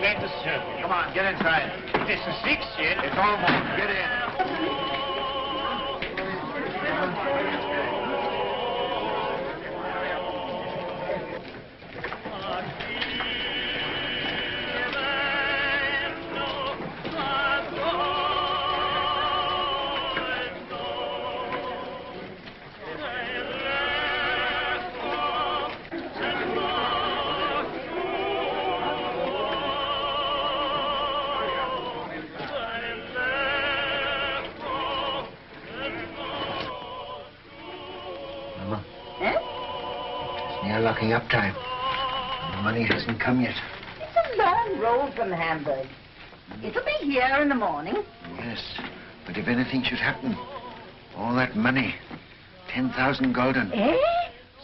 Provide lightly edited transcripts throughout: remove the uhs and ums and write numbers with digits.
came to serve you. Come on, get inside. This is 6 yet. It's almost. Get in. Locking up time. The money hasn't come yet. It's a long road from Hamburg. It'll be here in the morning. Yes, but if anything should happen, all that money, 10,000 gulden. Eh?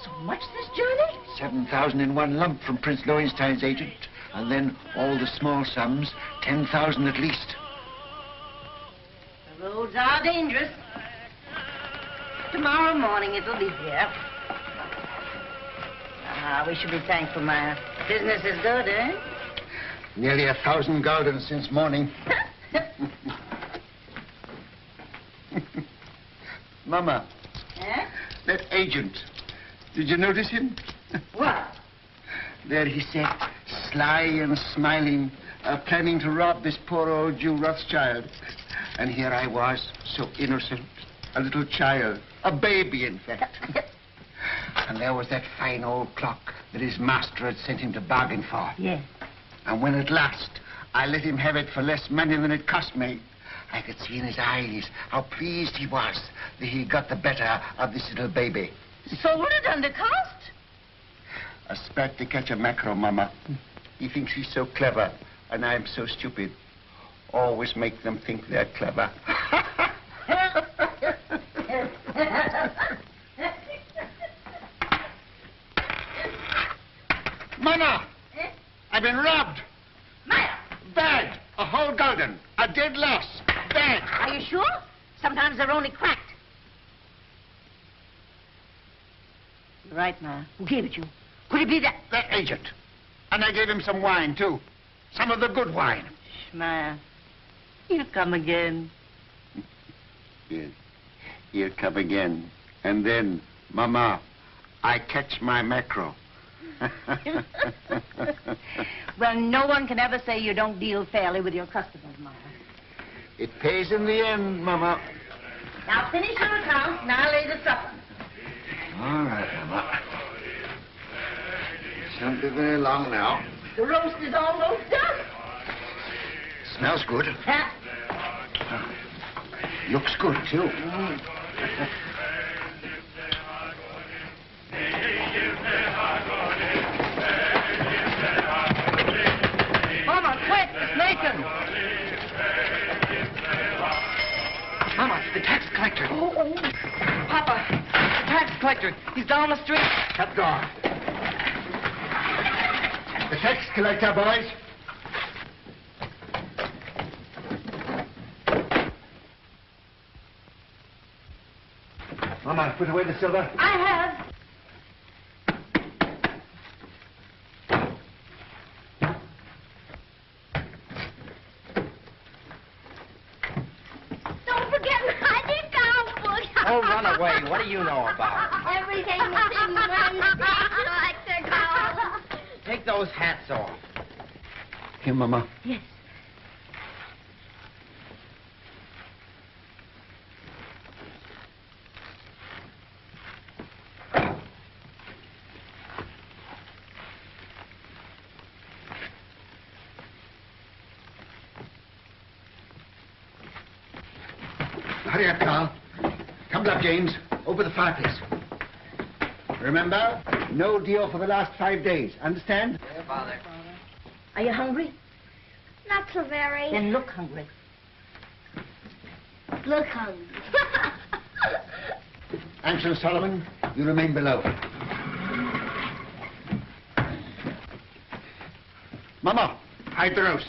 So much this journey? 7,000 in one lump from Prince Lowenstein's agent, and then all the small sums, 10,000 at least. The roads are dangerous. Tomorrow morning it'll be here. Ah, we should be thankful, Maya. Business is good, eh? Nearly 1,000 gulden since morning. Mama. Eh? That agent. Did you notice him? What? There he sat, sly and smiling, planning to rob this poor old Jew Rothschild. And here I was, so innocent, a little child, a baby, in fact. And there was that fine old clock that his master had sent him to bargain for. Yes. And when at last I let him have it for less money than it cost me, I could see in his eyes how pleased he was that he got the better of this little baby. Sold it under cost? A spat to catch a mackerel, Mama. He thinks he's so clever, and I'm so stupid. Always make them think they're clever. Mama! Eh? I've been robbed. Maya! Bad. A whole gulden. A dead loss. Bad. Are you sure? Sometimes they're only cracked. You're right, Maya. Who gave it you? Could it be that? That agent. And I gave him some wine, too. Some of the good wine. Shh, Maya. He'll come again. Yes. He'll come again. And then, Mama, I catch my mackerel. Well, no one can ever say you don't deal fairly with your customers, Maya. It pays in the end, Mama. Now finish your account, and I'll lay the supper. All right, Mama. It won't be very long now. The roast is almost done. Smells good. Huh? Looks good, too. Mama, quick, it's Nathan. Mama, the tax collector. Oh. Papa, the tax collector. He's down the street. Shut door. The tax collector, boys. Mama, put away the silver. I have. Don't forget my account book. Oh, run away. What do you know about it? Everything that's in one tax collector calls. Take those hats off. Here, Mama. Yes. Hurry up, Carl. Come up, James. Over the fireplace. Remember, no deal for the last 5 days. Understand? Yeah, Father. Are you hungry? Not so very. Then look hungry. Look hungry. Ansel Solomon, you remain below. Mama, hide the roast.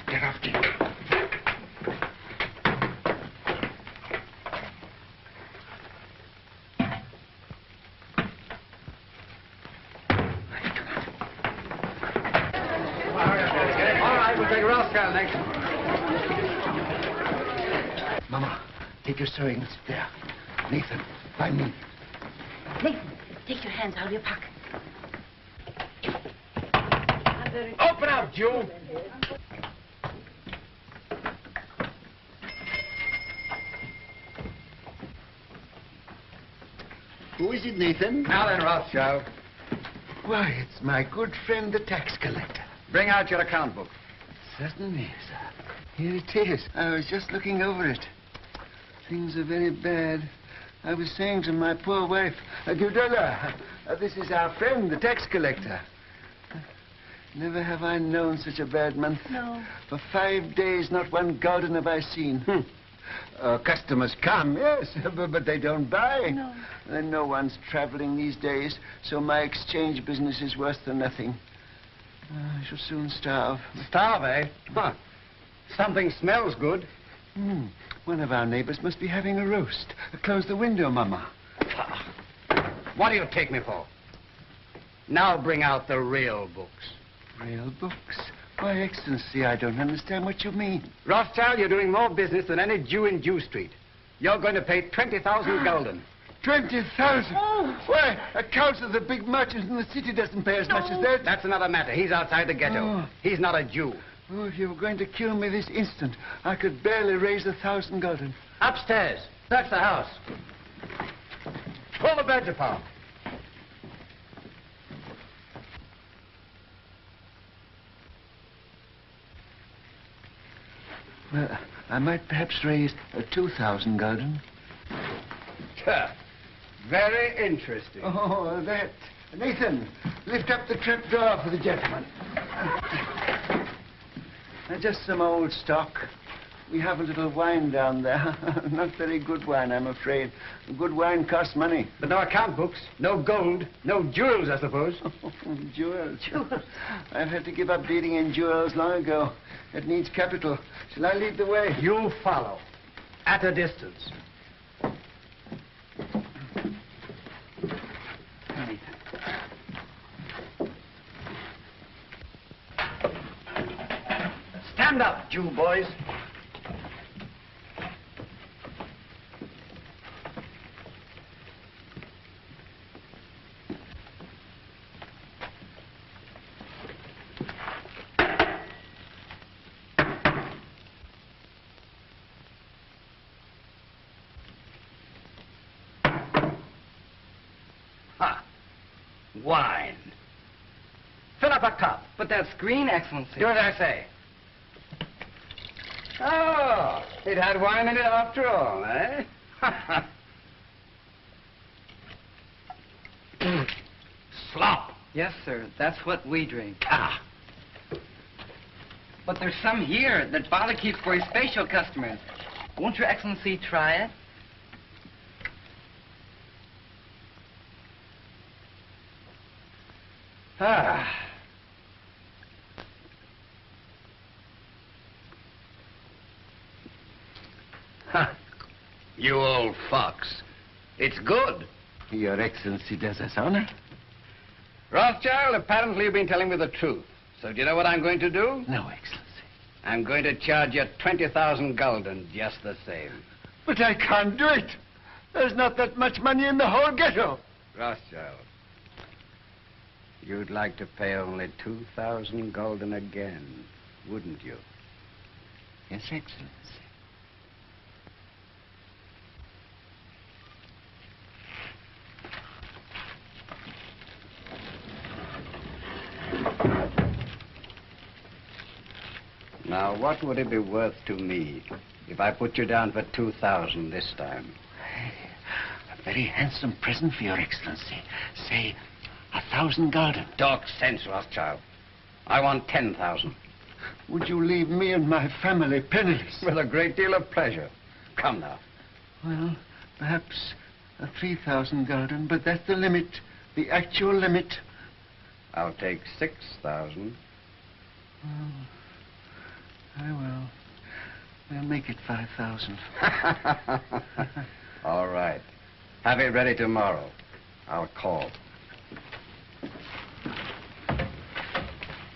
Get off, Dick. We'll take Rothschild next. Mama, take your sewing and sit there. Nathan, by me. Nathan, take your hands out of your pocket. Open up, Jew. Who is it, Nathan? Now then, Rothschild, Why, it's my good friend, the tax collector. bring out your account book. Certainly, sir. Here it is. I was just looking over it. Things are very bad. I was saying to my poor wife, Gudula, this is our friend, the tax collector. Never have I known such a bad month. No. For 5 days, not one garden have I seen. Customers come, yes, but they don't buy. No. And no one's traveling these days, so my exchange business is worse than nothing. I shall soon starve. Starve, eh? Huh. Something smells good. One of our neighbors must be having a roast. Close the window, Mama. What do you take me for? Now bring out the real books. Real books? Why, Excellency, I don't understand what you mean. Rothschild, you're doing more business than any Jew in Jew Street. You're going to pay 20,000 gulden. 20,000? Why, a council of the big merchants in the city doesn't pay as much as that. That's another matter. He's outside the ghetto. Oh. He's not a Jew. Oh, if you were going to kill me this instant, I could barely raise 1,000 gulden. Upstairs. That's the house. Pull the beds apart. Well, I might perhaps raise 2,000 gulden. Very interesting. Oh, that. Nathan, lift up the trap door for the gentleman. Just some old stock. We have a little wine down there. Not very good wine, I'm afraid. Good wine costs money. But no account books, no gold, no jewels, I suppose. Jewels. I've had to give up dealing in jewels long ago. It needs capital. Shall I lead the way? You follow. At a distance. Stand up, Jew boys. Wine. Fill up a cup. But that's green, Excellency. Do as I say. Oh, it had wine in it after all, eh? Slop. Yes, sir. That's what we drink. Ah. But there's some here that Father keeps for his special customers. Won't Your Excellency try it? Ah. Huh. You old fox. It's good. Your Excellency does us honor. Rothschild, apparently you've been telling me the truth. So do you know what I'm going to do? No, Excellency. I'm going to charge you 20,000 gulden just the same. But I can't do it. There's not that much money in the whole ghetto. Rothschild, you'd like to pay only 2,000 gulden again, wouldn't you? Yes, Excellency. Now, what would it be worth to me if I put you down for 2,000 this time? A very handsome present for Your Excellency. Say, 1,000 gulden. Talk sense, Rothschild. I want 10,000. Would you leave me and my family penniless? With a great deal of pleasure. Come now. Well, perhaps 3,000 gulden, but that's the limit, the actual limit. I'll take 6,000. Oh, I will. We'll make it 5,000. All right. Have it ready tomorrow. I'll call.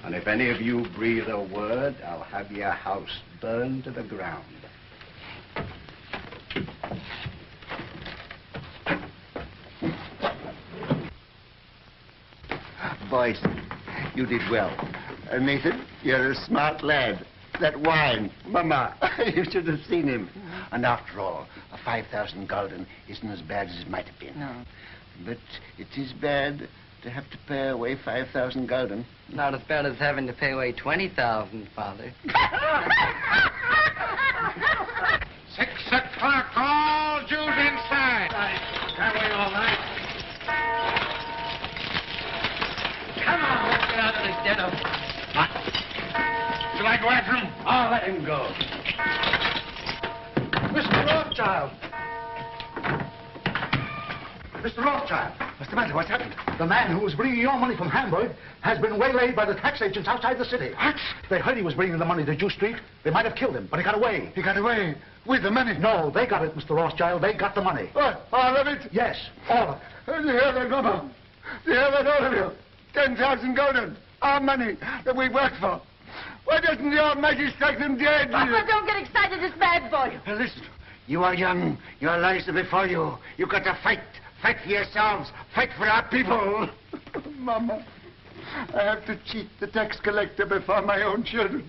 And if any of you breathe a word, I'll have your house burned to the ground. Boys, you did well. Nathan, you're a smart lad. That wine, Mama, you should have seen him. And after all, a 5,000 gulden isn't as bad as it might have been. No. But it is bad to have to pay away 5,000 gulden. Not as bad as having to pay away 20,000, Father. 6 o'clock, all Jews inside. That way all night. Come on, let's get out of this dead of... What? Shall I go after him? I'll let him go. Mr. Rothschild! Mr. Rothschild! What's the matter? What's happened? The man who was bringing your money from Hamburg has been waylaid by the tax agents outside the city. What? They heard he was bringing the money to Jew Street. They might have killed him, but he got away. He got away with the money? No, they got it, Mr. Rothschild. They got the money. What? All of it? Yes, all of it. You hear that, Mama? You hear that, all of you? 10,000 gulden. Our money that we worked for. Why doesn't the Almighty strike them dead? Papa, don't get excited. It's bad for you. Listen, you are young. Your lives are before you. You've got to fight. Fight for yourselves. Fight for our people. Mama, I have to cheat the tax collector before my own children.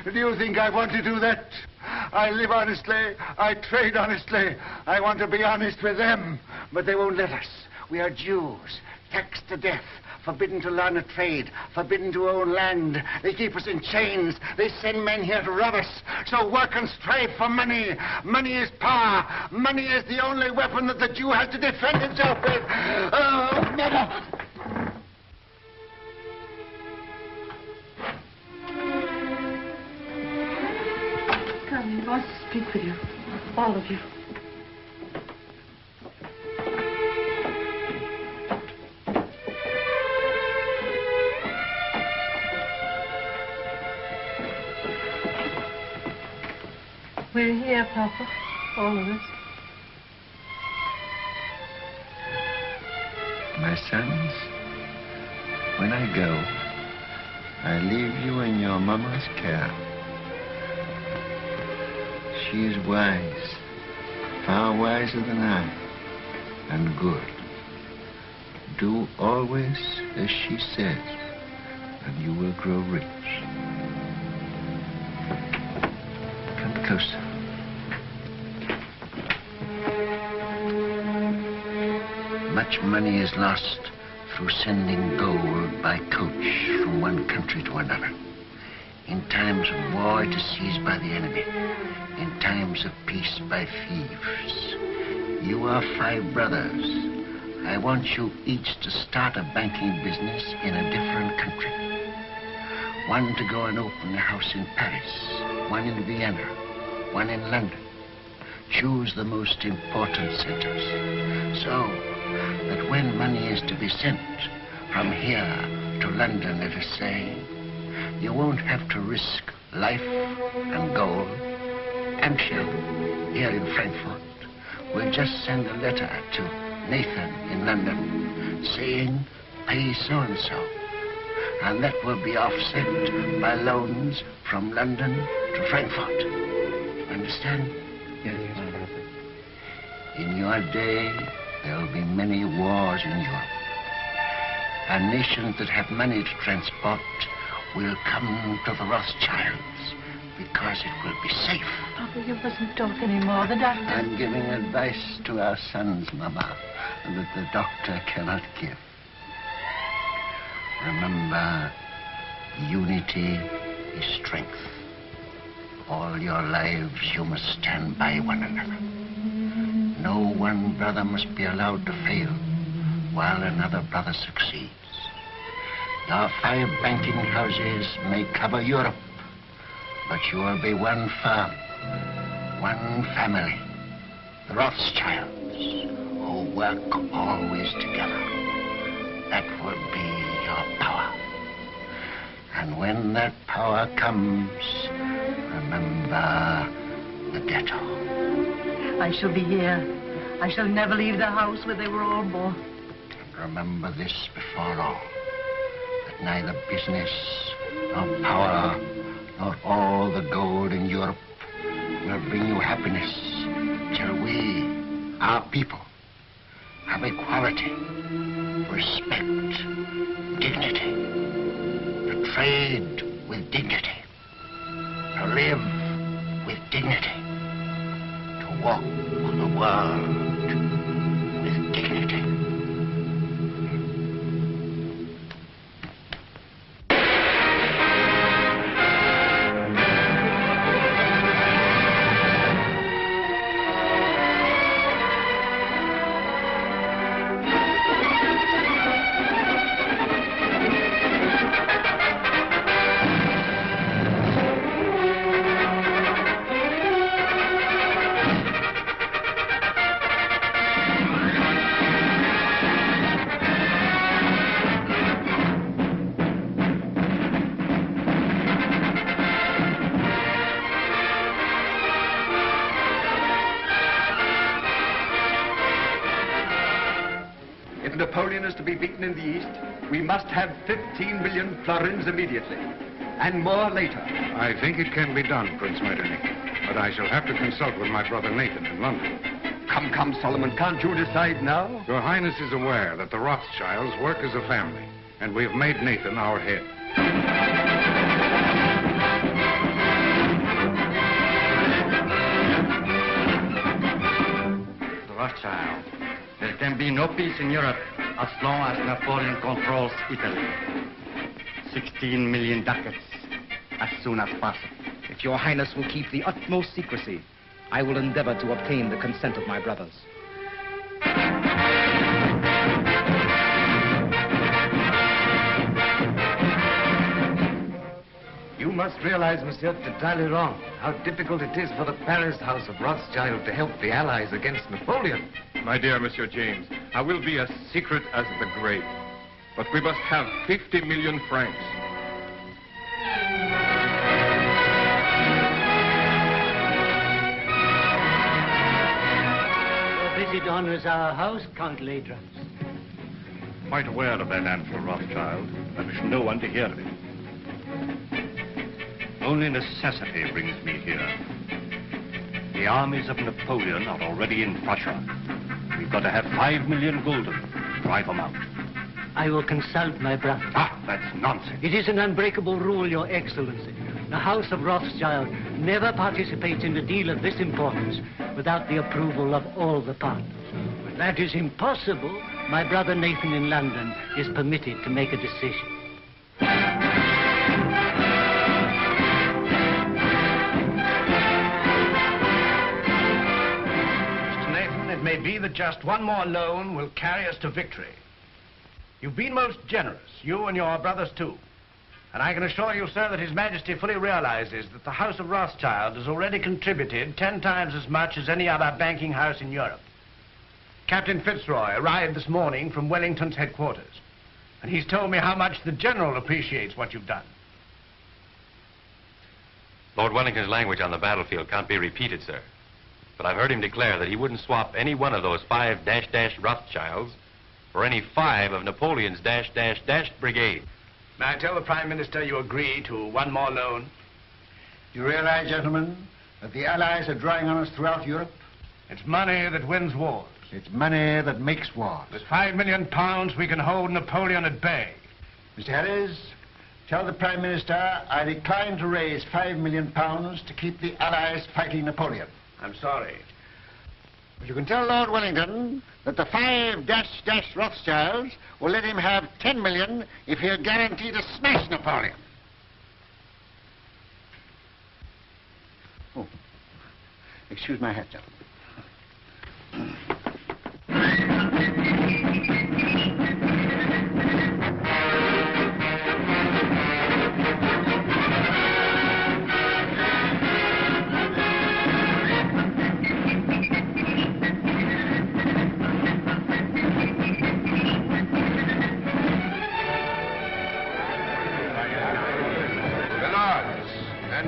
Do you think I want to do that? I live honestly. I trade honestly. I want to be honest with them. But they won't let us. We are Jews, taxed to death. Forbidden to learn a trade, forbidden to own land. They keep us in chains. They send men here to rob us. So work and strive for money. Money is power. Money is the only weapon that the Jew has to defend himself with. Oh, Mama! Come, he wants to speak with you. All of you. We're here, Papa. All of us. My sons, when I go, I leave you in your mama's care. She is wise, far wiser than I, and good. Do always as she says, and you will grow rich. Come closer. Much money is lost through sending gold by coach from one country to another. In times of war, it is seized by the enemy. In times of peace, by thieves. You are 5 brothers. I want you each to start a banking business in a different country. One to go and open a house in Paris, one in Vienna, one in London. Choose the most important centers, so that when money is to be sent from here to London, let us say, you won't have to risk life and gold and shell here in Frankfurt. We'll just send a letter to Nathan in London saying, pay so-and-so. And that will be offset by loans from London to Frankfurt. Understand? Yes. In your day, there will be many wars in Europe. And nations that have money to transport will come to the Rothschilds because it will be safe. Papa, you mustn't talk anymore. The doctor... I'm giving advice to our sons, Mama, that the doctor cannot give. Remember, unity is strength. All your lives you must stand by one another. No one brother must be allowed to fail while another brother succeeds. Your 5 banking houses may cover Europe, but you will be one firm, one family, the Rothschilds, who work always together. That will be your power. And when that power comes, remember the ghetto. I shall be here. I shall never leave the house where they were all born. And remember this before all, that neither business nor power, nor all the gold in Europe will bring you happiness till we, our people, have equality, respect, dignity, to trade with dignity, to live with dignity, to walk the world with dignity. Napoleon is to be beaten in the East, we must have 15 million florins immediately, and more later. I think it can be done, Prince Metternich, but I shall have to consult with my brother Nathan in London. Come, Solomon, can't you decide now? Your Highness is aware that the Rothschilds work as a family, and we have made Nathan our head. The Rothschild. There can be no peace in Europe as long as Napoleon controls Italy. 16 million ducats as soon as possible. If your Highness will keep the utmost secrecy, I will endeavor to obtain the consent of my brothers. You must realize, monsieur, it's entirely wrong, how difficult it is for the Paris House of Rothschild to help the Allies against Napoleon. My dear Monsieur James, I will be as secret as the grave. But we must have 50 million francs. Your visit honors our house, Count Ladrons. Quite aware of that Anfield Rothschild. I wish no one to hear of it. Only necessity brings me here. The armies of Napoleon are already in Prussia. We've got to have 5 million gulden to drive them out. I will consult my brother. Ah, that's nonsense. It is an unbreakable rule, Your Excellency. The House of Rothschild never participates in a deal of this importance without the approval of all the partners. When that is impossible, my brother Nathan in London is permitted to make a decision. It may be that just one more loan will carry us to victory. You've been most generous, you and your brothers too. And I can assure you, sir, that His Majesty fully realizes that the House of Rothschild has already contributed 10 times as much as any other banking house in Europe. Captain Fitzroy arrived this morning from Wellington's headquarters, and he's told me how much the General appreciates what you've done. Lord Wellington's language on the battlefield can't be repeated, sir. But I've heard him declare that he wouldn't swap any one of those 5 -- Rothschilds for any 5 of Napoleon's -- brigade. May I tell the Prime Minister you agree to one more loan? You realize, gentlemen, that the Allies are drawing on us throughout Europe? It's money that wins wars. It's money that makes wars. With £5 million, we can hold Napoleon at bay. Mr. Harris, tell the Prime Minister I decline to raise £5 million to keep the Allies fighting Napoleon. I'm sorry. But you can tell Lord Wellington that the 5 -- Rothschilds will let him have 10 million if he'll guarantee to smash Napoleon. Oh, excuse my hat, gentlemen.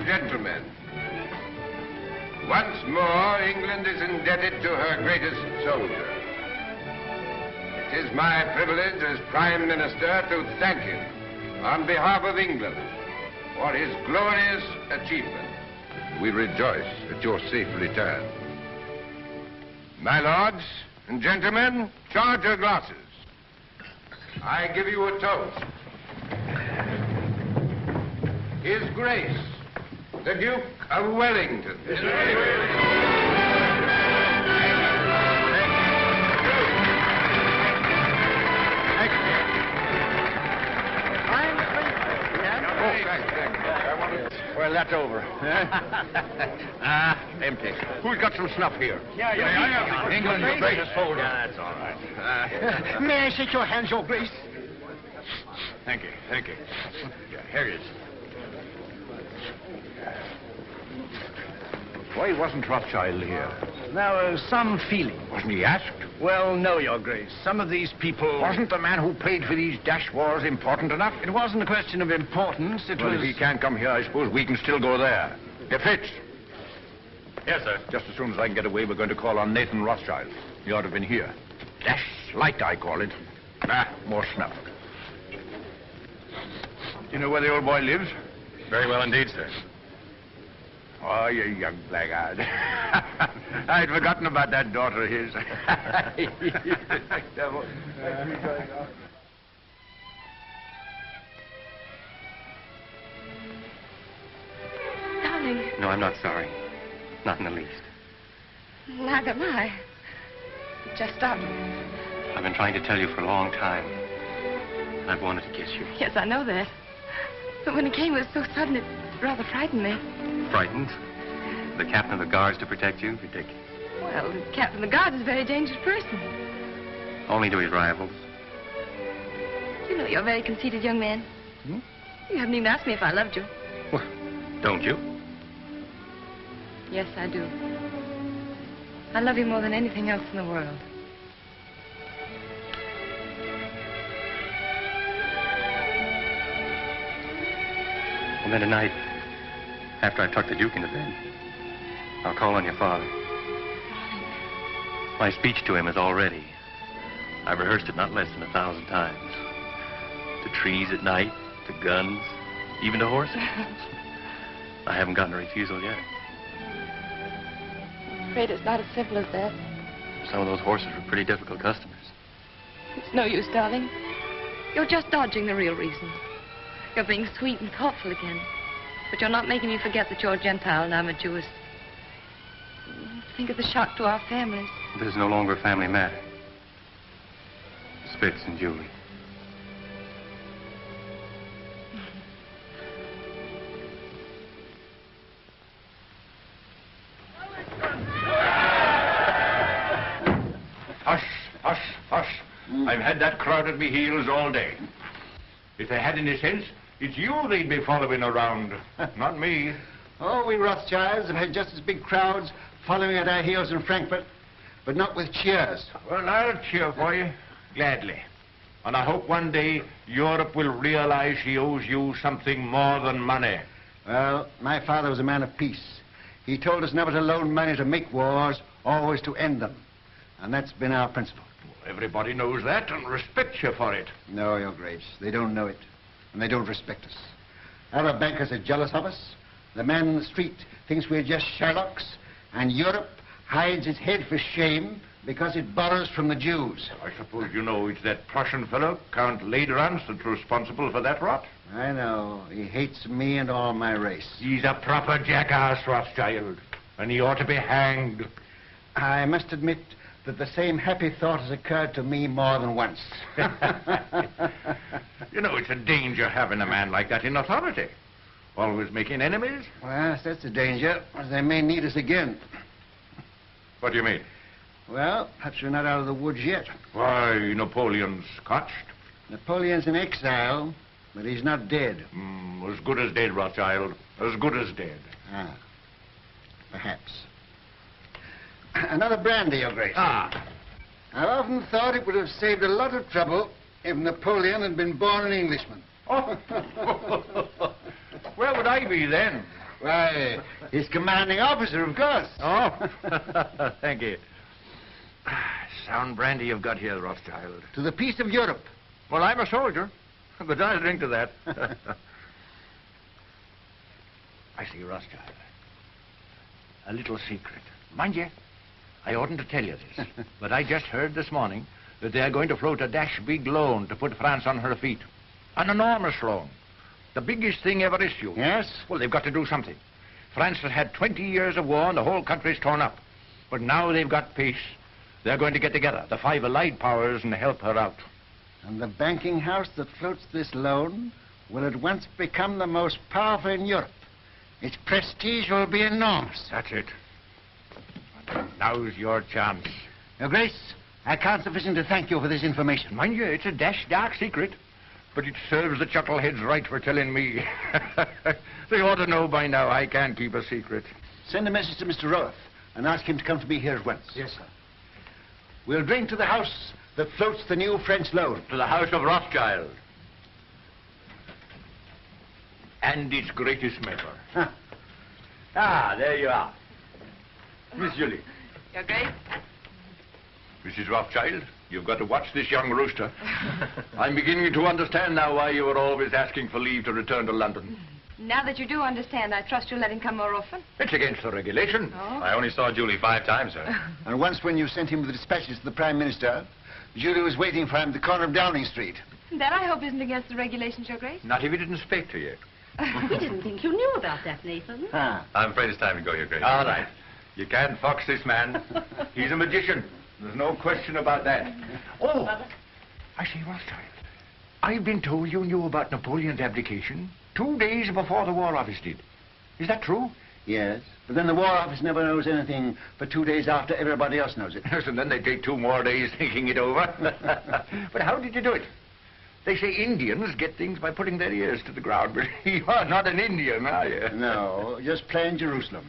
Gentlemen, once more England is indebted to her greatest soldier. It is my privilege as Prime Minister to thank him on behalf of England for his glorious achievement. We rejoice at your safe return. My lords and gentlemen, charge your glasses. I give you a toast. His Grace, the Duke of Wellington. Well, that's over. Empty. Who's got some snuff here? Yeah. England's the greatest soldier. Yeah, that's all right. May I shake your hands, Your Grace? Thank you. Yeah, here it is. Why wasn't Rothschild here? There was some feeling. Wasn't he asked? Well, no, Your Grace. Some of these people... Wasn't the man who paid for these dash wars important enough? It wasn't a question of importance. It Well, was... if he can't come here, I suppose we can still go there. If Fitz. Yes, sir. Just as soon as I can get away, we're going to call on Nathan Rothschild. He ought to have been here. Dash light, I call it. More snuff. You know where the old boy lives? Very well indeed, sir. Oh, you young blackguard. I'd forgotten about that daughter of his. Darling, No, I'm not sorry. Not in the least. neither am I. Just started. I've been trying to tell you for a long time. I've wanted to kiss you. Yes, I know that. But when it came, it was so sudden, it rather frightened me. Frightened? The captain of the guards to protect you? Ridiculous. Well, the captain of the guards is a very dangerous person. Only to his rivals. You know you're a very conceited young man. Hmm? You haven't even asked me if I loved you. Well, don't you? Yes, I do. I love you more than anything else in the world. Well, then tonight, after I tuck the Duke into bed, I'll call on your father. My speech to him is all ready. I've rehearsed it not less than 1,000 times. To trees at night, to guns, even to horses. I haven't gotten a refusal yet. I'm afraid it's not as simple as that. Some of those horses were pretty difficult customers. It's no use, darling. You're just dodging the real reason. You're being sweet and thoughtful again. But you're not making me forget that you're a Gentile and I'm a Jewess. Think of the shock to our families. This is no longer a family matter. Spitz and Julie. Hush. I've had that crowd at me heels all day. If they had any sense, it's you they'd be following around, not me. Oh, we Rothschilds have had just as big crowds following at our heels in Frankfurt, but not with cheers. Well, I'll cheer for you, gladly. And I hope one day Europe will realize she owes you something more than money. Well, my father was a man of peace. He told us never to loan money to make wars, always to end them. And that's been our principle. Everybody knows that and respects you for it. No, Your Grace, they don't know it, and they don't respect us. Our bankers are jealous of us. The man in the street thinks we're just Sherlocks, and Europe hides its head for shame because it borrows from the Jews. I suppose you know it's that Prussian fellow, Count Lederans, that's responsible for that rot? I know. He hates me and all my race. He's a proper jackass, Rothschild, and he ought to be hanged. I must admit that the same happy thought has occurred to me more than once. You know, it's a danger having a man like that in authority. Always making enemies. Well, that's a danger. They may need us again. What do you mean? Well, perhaps we're not out of the woods yet. Why, Napoleon's scotched. Napoleon's in exile, but he's not dead. As good as dead, Rothschild. As good as dead. Ah, perhaps. Another brandy, Your Grace. Ah. I've often thought it would have saved a lot of trouble if Napoleon had been born an Englishman. Oh. Where would I be then? Why, his commanding officer, of course. Oh, thank you. Sound brandy you've got here, Rothschild. To the peace of Europe. Well, I'm a soldier, but I'll drink to that. I see, Rothschild. A little secret. Mind you, I oughtn't to tell you this, but I just heard this morning that they're going to float a dash big loan to put France on her feet. An enormous loan. The biggest thing ever issued. Yes? Well, they've got to do something. France has had 20 years of war and the whole country's torn up. But now they've got peace. They're going to get together, the 5 allied powers, and help her out. And the banking house that floats this loan will at once become the most powerful in Europe. Its prestige will be enormous. That's it. Now's your chance. Your Grace, I can't sufficiently thank you for this information. Mind you, it's a dash dark secret. But it serves the chuckleheads right for telling me. They ought to know by now I can't keep a secret. Send a message to Mr. Roth and ask him to come to me here at once. Yes, sir. We'll drink to the house that floats the new French loan. To the House of Rothschild. And its greatest member. Huh. Ah, there you are. Miss Julie. Your Grace? Mrs. Rothschild, you've got to watch this young rooster. I'm beginning to understand now why you were always asking for leave to return to London. Now that you do understand, I trust you'll let him come more often. It's against the regulation. Oh. I only saw Julie 5 times, sir. And once when you sent him with the dispatches to the Prime Minister, Julie was waiting for him at the corner of Downing Street. That, I hope, isn't against the regulations, Your Grace. Not if he didn't speak to you. We didn't think you knew about that, Nathan. I'm afraid it's time to go, Your Grace. All right. You can't fox this man. He's a magician. There's no question about that. Oh, I see, Rothschild. I've been told you knew about Napoleon's abdication 2 days before the War Office did. Is that true? Yes, but then the War Office never knows anything for 2 days after everybody else knows it. Yes, and then they take 2 more days thinking it over. But how did you do it? They say Indians get things by putting their ears to the ground, but you are not an Indian, are you? No, just plain Jerusalem,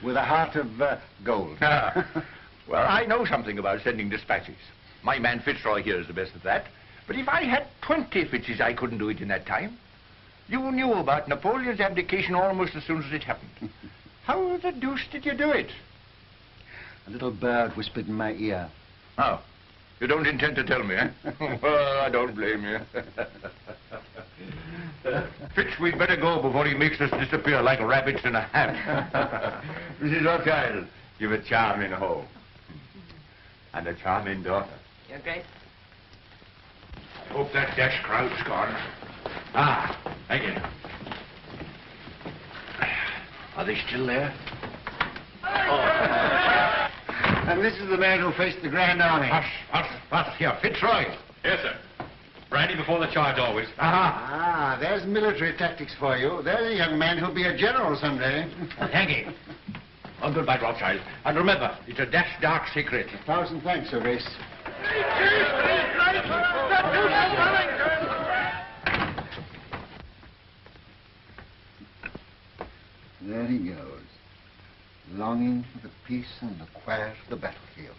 with a heart of gold. Well, I know something about sending dispatches. My man Fitzroy here is the best at that. But if I had 20 Fitzes, I couldn't do it in that time. You knew about Napoleon's abdication almost as soon as it happened. How the deuce did you do it? A little bird whispered in my ear. Oh, you don't intend to tell me, eh? Well, I don't blame you. Fitz, we'd better go before he makes us disappear like rabbits in a hat. Mrs. Rothschild, you've a charming home. And a charming daughter. Your Grace. I hope that dash crowd's gone. Ah, thank you. Are they still there? And this is the man who faced the Grand Army. Hush, here, Fitzroy. Yes, sir. Brandy before the charge, always. Ah, there's military tactics for you. There's a young man who'll be a general someday. Thank you. Oh, goodbye, Rothschild. And remember, it's a dash dark secret. 1,000 thanks, Your Grace. There he goes, longing for the peace and the quiet of the battlefield.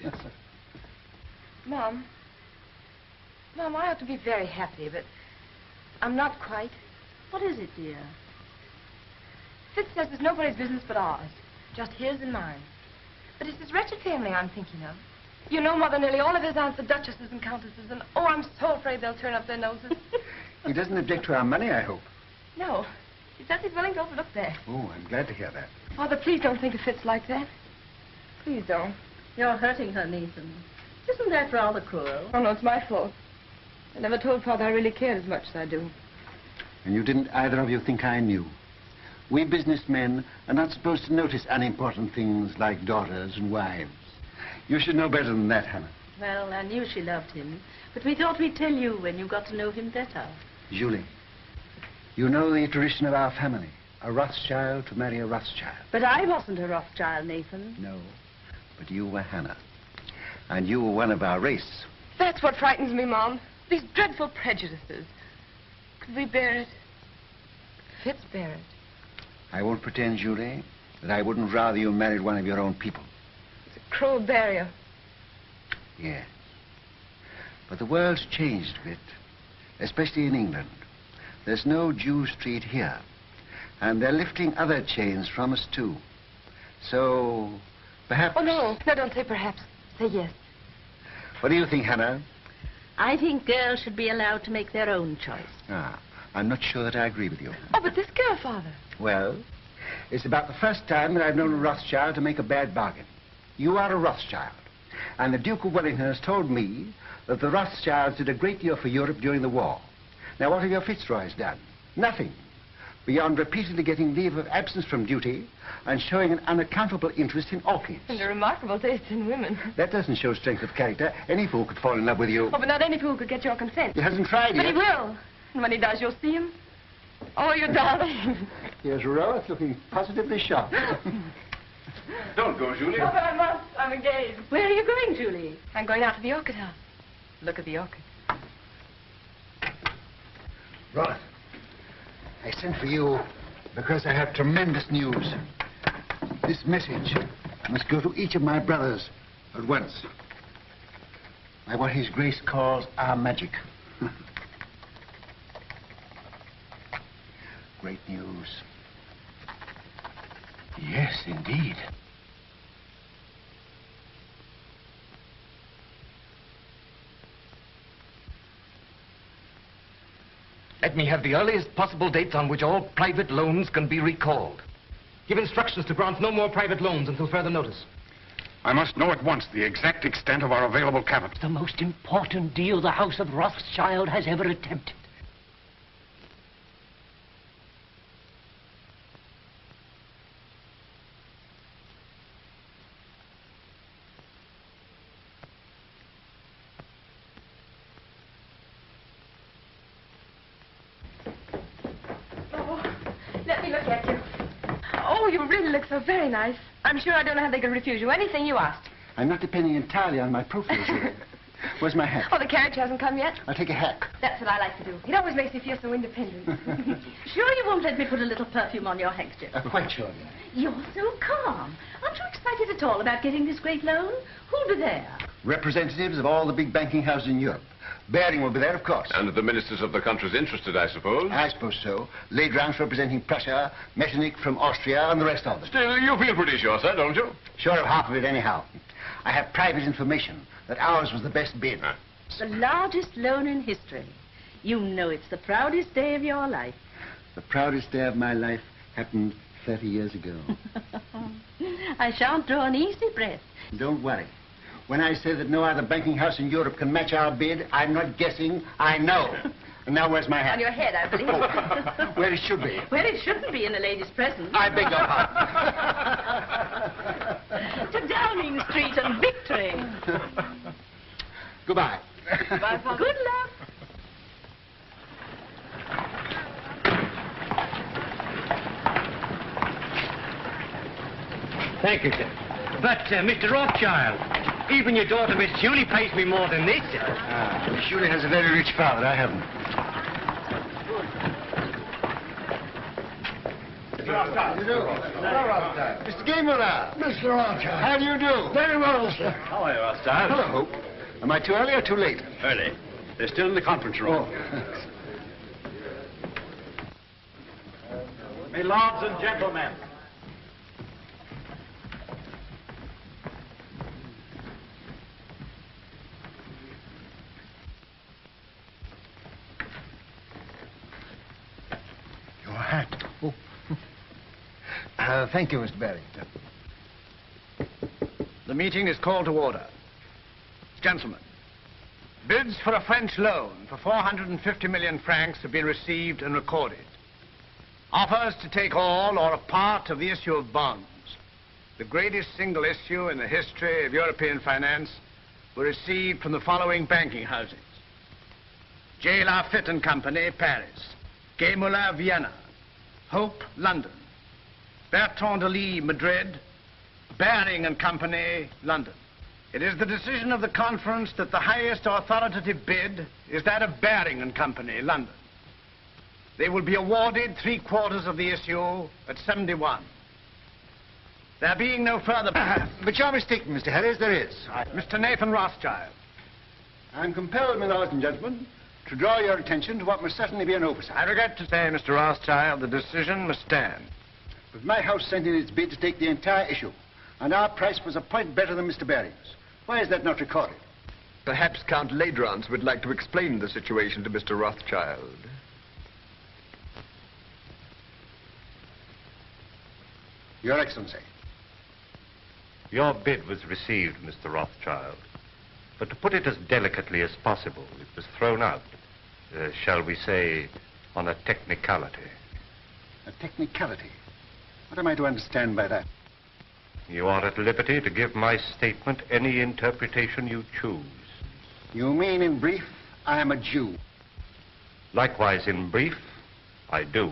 Yes, sir. Mom, I ought to be very happy, but I'm not quite. What is it, dear? Fitz says it's nobody's business but ours, just his and mine. But it's this wretched family I'm thinking of. You know, Mother, nearly all of his aunts are duchesses and countesses, and oh, I'm so afraid they'll turn up their noses. He doesn't object to our money, I hope. No, he says he's willing to overlook that. Oh, I'm glad to hear that. Father, please don't think of Fitz like that. Please don't. You're hurting her, Nathan. Isn't that rather cruel? Oh, no, it's my fault. I never told Father I really cared as much as I do. And you didn't either of you think I knew. We businessmen are not supposed to notice unimportant things like daughters and wives. You should know better than that, Hannah. Well, I knew she loved him, but we thought we'd tell you when you got to know him better. Julie, you know the tradition of our family. A Rothschild to marry a Rothschild. But I wasn't a Rothschild, Nathan. No, but you were Hannah. And you were one of our race. That's what frightens me, Mom. These dreadful prejudices. Could we bear it? Could Fitz bear it? I won't pretend, Julie, that I wouldn't rather you married one of your own people. It's a cruel barrier. Yes. But the world's changed a bit, especially in England. There's no Jew Street here. And they're lifting other chains from us, too. So, perhaps... Oh, no. No, don't say perhaps. Say yes. What do you think, Hannah? I think girls should be allowed to make their own choice. Ah, I'm not sure that I agree with you. Oh, but this girl, Father. Well, it's about the first time that I've known a Rothschild to make a bad bargain. You are a Rothschild. And the Duke of Wellington has told me that the Rothschilds did a great deal for Europe during the war. Now, what have your Fitzroys done? Nothing. Beyond repeatedly getting leave of absence from duty and showing an unaccountable interest in orchids. And a remarkable taste in women. That doesn't show strength of character. Any fool could fall in love with you. Oh, but not any fool could get your consent. He hasn't tried But yet. he will. And when he does, you'll see him. Oh, you darling. Here's Rose looking positively shocked. Don't go, Julie. Oh, but I must. I'm engaged. Where are you going, Julie? I'm going out to the orchid house. Look at the orchid. Rose, I sent for you because I have tremendous news. This message must go to each of my brothers at once. By what His Grace calls our magic. Great news. Yes, indeed. Let me have the earliest possible dates on which all private loans can be recalled. Give instructions to grant no more private loans until further notice. I must know at once the exact extent of our available capital. The most important deal the House of Rothschild has ever attempted. Let me look at you. Oh, you really look so very nice. I'm sure I don't know how they could refuse you anything you asked. I'm not depending entirely on my profile here. Where's my hat? Oh, the carriage hasn't come yet? I'll take a hack. That's what I like to do. It always makes me feel so independent. Sure you won't let me put a little perfume on your handkerchief? Quite sure. You're so calm. Aren't you excited at all about getting this great loan? Who'll be there? Representatives of all the big banking houses in Europe. Baring will be there, of course. And the ministers of the countries interested, I suppose. I suppose so. Leydrange representing Prussia, Metternich from Austria, and the rest of them. Still, you feel pretty sure, sir, don't you? Sure of half of it, anyhow. I have private information that ours was the best bid. The largest loan in history. You know it's the proudest day of your life. The proudest day of my life happened 30 years ago. I shan't draw an easy breath. Don't worry. When I say that no other banking house in Europe can match our bid, I'm not guessing, I know. And now where's my hat? On your head, I believe. Where it should be. Well, it shouldn't be in a lady's presence. I beg your pardon. To Downing Street and victory. Goodbye. Bye, Father. Good luck. Thank you, sir. But, Mr. Rothschild, even your daughter, Miss Julie, pays me more than this, sir. Julie has a very rich father. I haven't. Mr. Gameler. Mr. Rothschild. How do you do? Very well, sir. How are you, Rothschild? Hello. Am I too early or too late? Early. They're still in the conference room. My lords and gentlemen. Your hat. Oh. Thank you, Mr. Barrington. The meeting is called to order. Gentlemen, bids for a French loan for 450 million francs have been received and recorded. Offers to take all or a part of the issue of bonds, the greatest single issue in the history of European finance, were received from the following banking houses. J. Lafitte and Company, Paris. Gay Muller, Vienna. Hope, London. Bertrand de Lis, Madrid. Baring and Company, London. It is the decision of the conference that the highest authoritative bid is that of Baring and Company, London. They will be awarded 3/4 of the issue at 71. There being no further... But you're mistaken, Mr. Harris, there is. Mr. Nathan Rothschild. I'm compelled, my lords and gentlemen, to draw your attention to what must certainly be an oversight. I regret to say, Mr. Rothschild, the decision must stand. But my house sent in its bid to take the entire issue, and our price was a point better than Mr. Baring's. Why is that not recorded? Perhaps Count Leydrange would like to explain the situation to Mr. Rothschild. Your Excellency. Your bid was received, Mr. Rothschild. But to put it as delicately as possible, it was thrown out, shall we say, on a technicality. A technicality? What am I to understand by that? You are at liberty to give my statement any interpretation you choose. You mean, in brief, I am a Jew? Likewise, in brief, I do.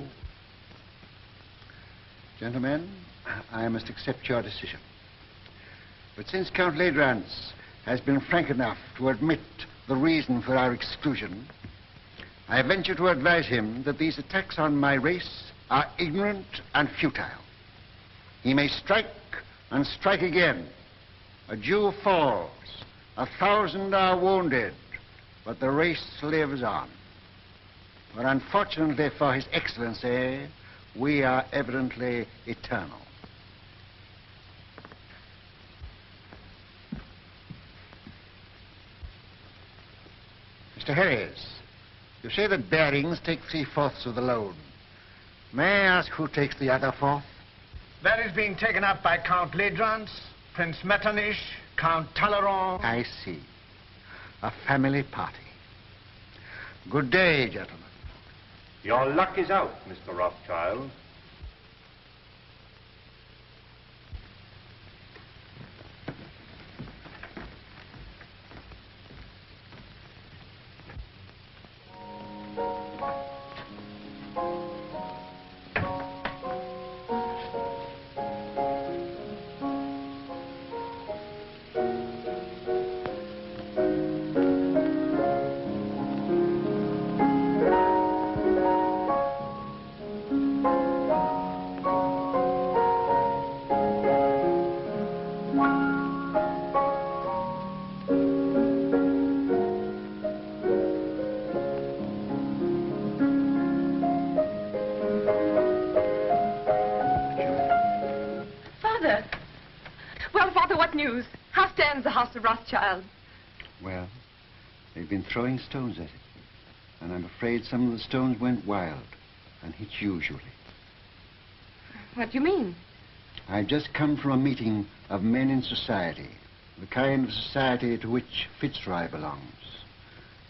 Gentlemen, I must accept your decision. But since Count Ladrans has been frank enough to admit the reason for our exclusion, I venture to advise him that these attacks on my race are ignorant and futile. He may strike and strike again. A Jew falls, 1,000 are wounded, but the race lives on. But unfortunately for His Excellency, we are evidently eternal. Mr. Harris, you say that Barings take 3/4 of the loan. May I ask who takes the other 1/4? That is being taken up by Count Ladrans, Prince Metternich, Count Talleyrand. I see. A family party. Good day, gentlemen. Your luck is out, Mr. Rothschild. The House of Rothschild. Well, they've been throwing stones at it. And I'm afraid some of the stones went wild and hit you, Julie. What do you mean? I've just come from a meeting of men in society, the kind of society to which Fitzroy belongs.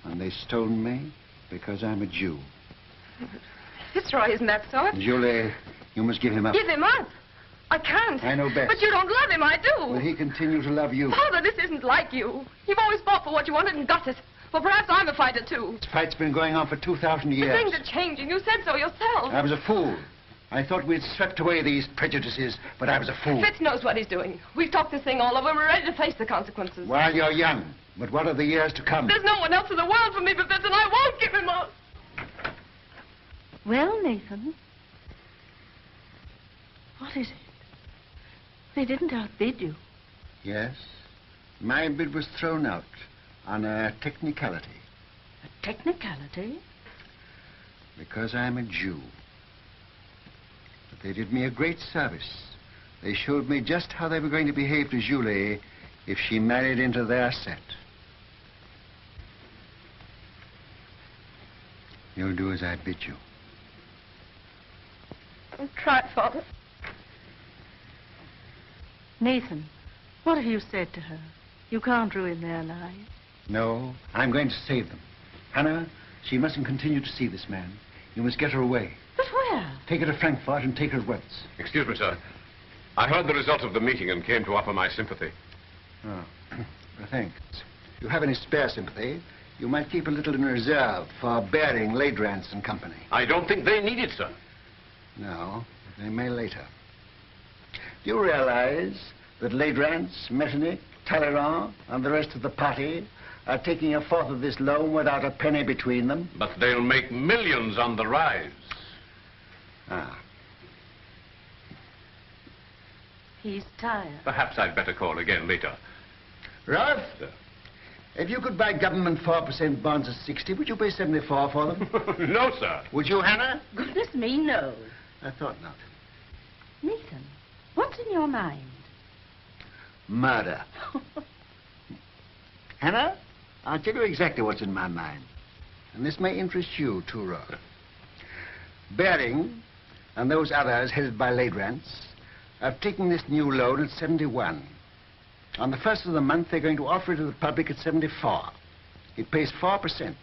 And they stoned me because I'm a Jew. Fitzroy isn't that sort. Julie, you must give him up. Give him up? I can't. I know best. But you don't love him, I do. Will he continue to love you? Father, this isn't like you. You've always fought for what you wanted and got it. Well, perhaps I'm a fighter, too. This fight's been going on for 2,000 years. But things are changing. You said so yourself. I was a fool. I thought we'd swept away these prejudices, but I was a fool. Fitz knows what he's doing. We've talked this thing all over. We're ready to face the consequences. While you're young. But what are the years to come? There's no one else in the world for me but Fitz, and I won't give him up. Well, Nathan, what is it? They didn't outbid you. Yes. My bid was thrown out on a technicality. A technicality? Because I'm a Jew. But they did me a great service. They showed me just how they were going to behave to Julie if she married into their set. You'll do as I bid you. I'll try, Father. Nathan, what have you said to her? You can't ruin their lives. No, I'm going to save them. Hannah, she mustn't continue to see this man. You must get her away. But where? Take her to Frankfurt and take her at once. Excuse me, sir. I heard the result of the meeting and came to offer my sympathy. Oh, well, thanks. If you have any spare sympathy, you might keep a little in reserve for Baring, Ladrans and Company. I don't think they need it, sir. No, they may later. Do you realize that Ladrans, Metternich, Talleyrand, and the rest of the party are taking 1/4 of this loan without a penny between them? But they'll make millions on the rise. Ah. He's tired. Perhaps I'd better call again later. Ralph? Sir. If you could buy government 4% bonds at 60, would you pay 74 for them? No, sir. Would you, Hannah? Goodness me, no. I thought not. Nathan, what's in your mind? Murder. Hannah, I'll tell you exactly what's in my mind. And this may interest you, too, Rolf. Baring and those others headed by Ladrans I've taken this new loan at 71. On the first of the month, they're going to offer it to the public at 74. It pays 4%.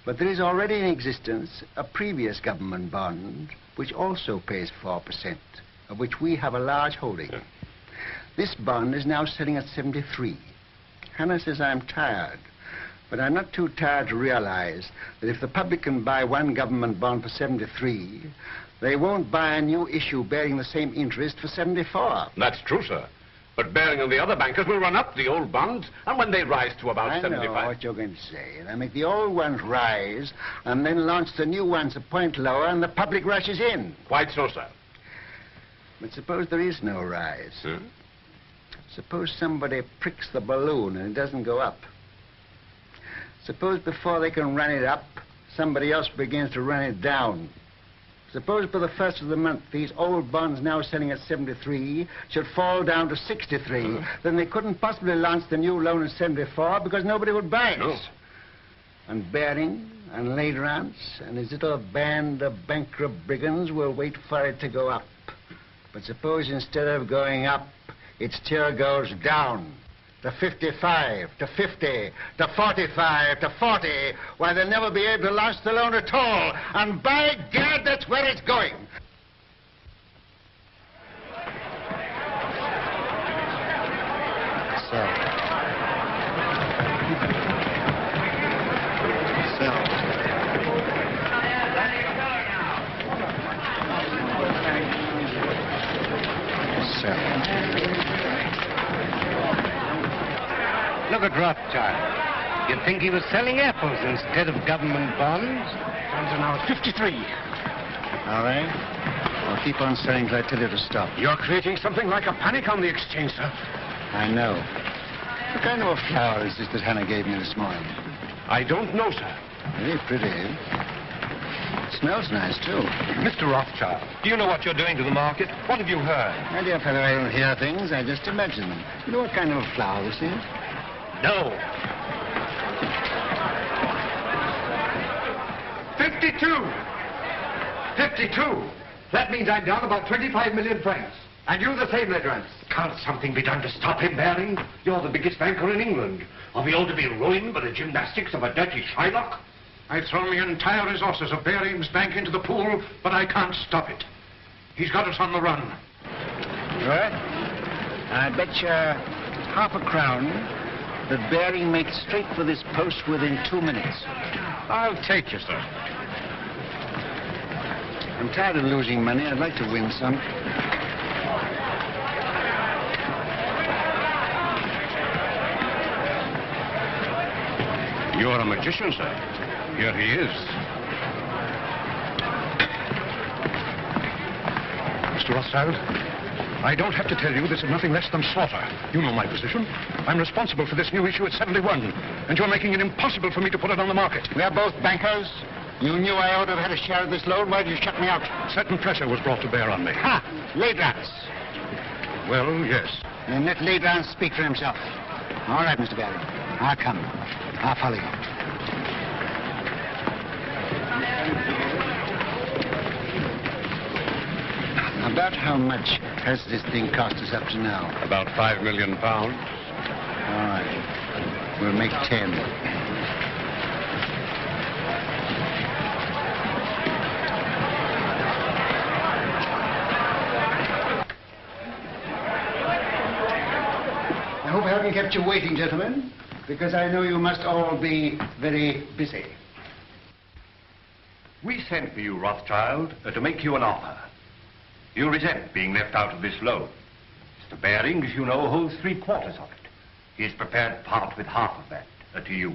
But there is already in existence a previous government bond which also pays 4%, of which we have a large holding. Yeah. This bond is now selling at 73. Hannah says I'm tired, but I'm not too tired to realize that if the public can buy one government bond for 73, they won't buy a new issue bearing the same interest for 74. That's true, sir. But Baring and the other bankers will run up the old bonds, and when they rise to about 75... I know what you're going to say. They'll make the old ones rise, and then launch the new ones a point lower, and the public rushes in. Quite so, sir. But suppose there is no rise. Hmm? Suppose somebody pricks the balloon and it doesn't go up. Suppose before they can run it up, somebody else begins to run it down. Suppose by the first of the month, these old bonds now selling at 73 should fall down to 63. Then they couldn't possibly launch the new loan at 74 because nobody would buy it. No. And Baring and Ladrans and his little band of bankrupt brigands will wait for it to go up. But suppose instead of going up, its tier goes down. To 55, to 50, to 45, to 40, why, they'll never be able to launch the loan at all. And by God, that's where it's going. Look at Rothschild. You'd think he was selling apples instead of government bonds. Bonds are now at 53. All right. I'll keep on selling till I tell you to stop. You're creating something like a panic on the exchange, sir. I know. What kind of a flower is this that Hannah gave me this morning? I don't know, sir. Very pretty. It smells nice, too. Mr. Rothschild, do you know what you're doing to the market? What have you heard? My dear fellow, I don't hear things. I just imagine them. You know what kind of a flower this is? No. 52! 52! That means I'm down about 25 million francs. And you the same, Ladrans. Can't something be done to stop him, Baring? You're the biggest banker in England. Are we all to be ruined by the gymnastics of a dirty Shylock? I've thrown the entire resources of Baring's bank into the pool, but I can't stop it. He's got us on the run. What? I bet you half a crown that Baring makes straight for this post within 2 minutes. I'll take you, sir. I'm tired of losing money. I'd like to win some. You're a magician, sir. Here he is. Mr. Rothschild, I don't have to tell you this is nothing less than slaughter. You know my position. I'm responsible for this new issue at 71, and you're making it impossible for me to put it on the market. We are both bankers. You knew I ought to have had a share of this loan. Why did you shut me out? Certain pressure was brought to bear on me. Ha! Ladrans. Well, yes. Then let Ladrans speak for himself. All right, Mr. Baring. I'll come. I'll follow you. About how much has this thing cost us up to now? About £5 million. All right. We'll make 10. I hope I haven't kept you waiting, gentlemen, because I know you must all be very busy. We sent for you, Rothschild, to make you an offer. You resent being left out of this loan. Mr. Baring, as you know, holds 3/4 of it. He is prepared to part with half of that to you.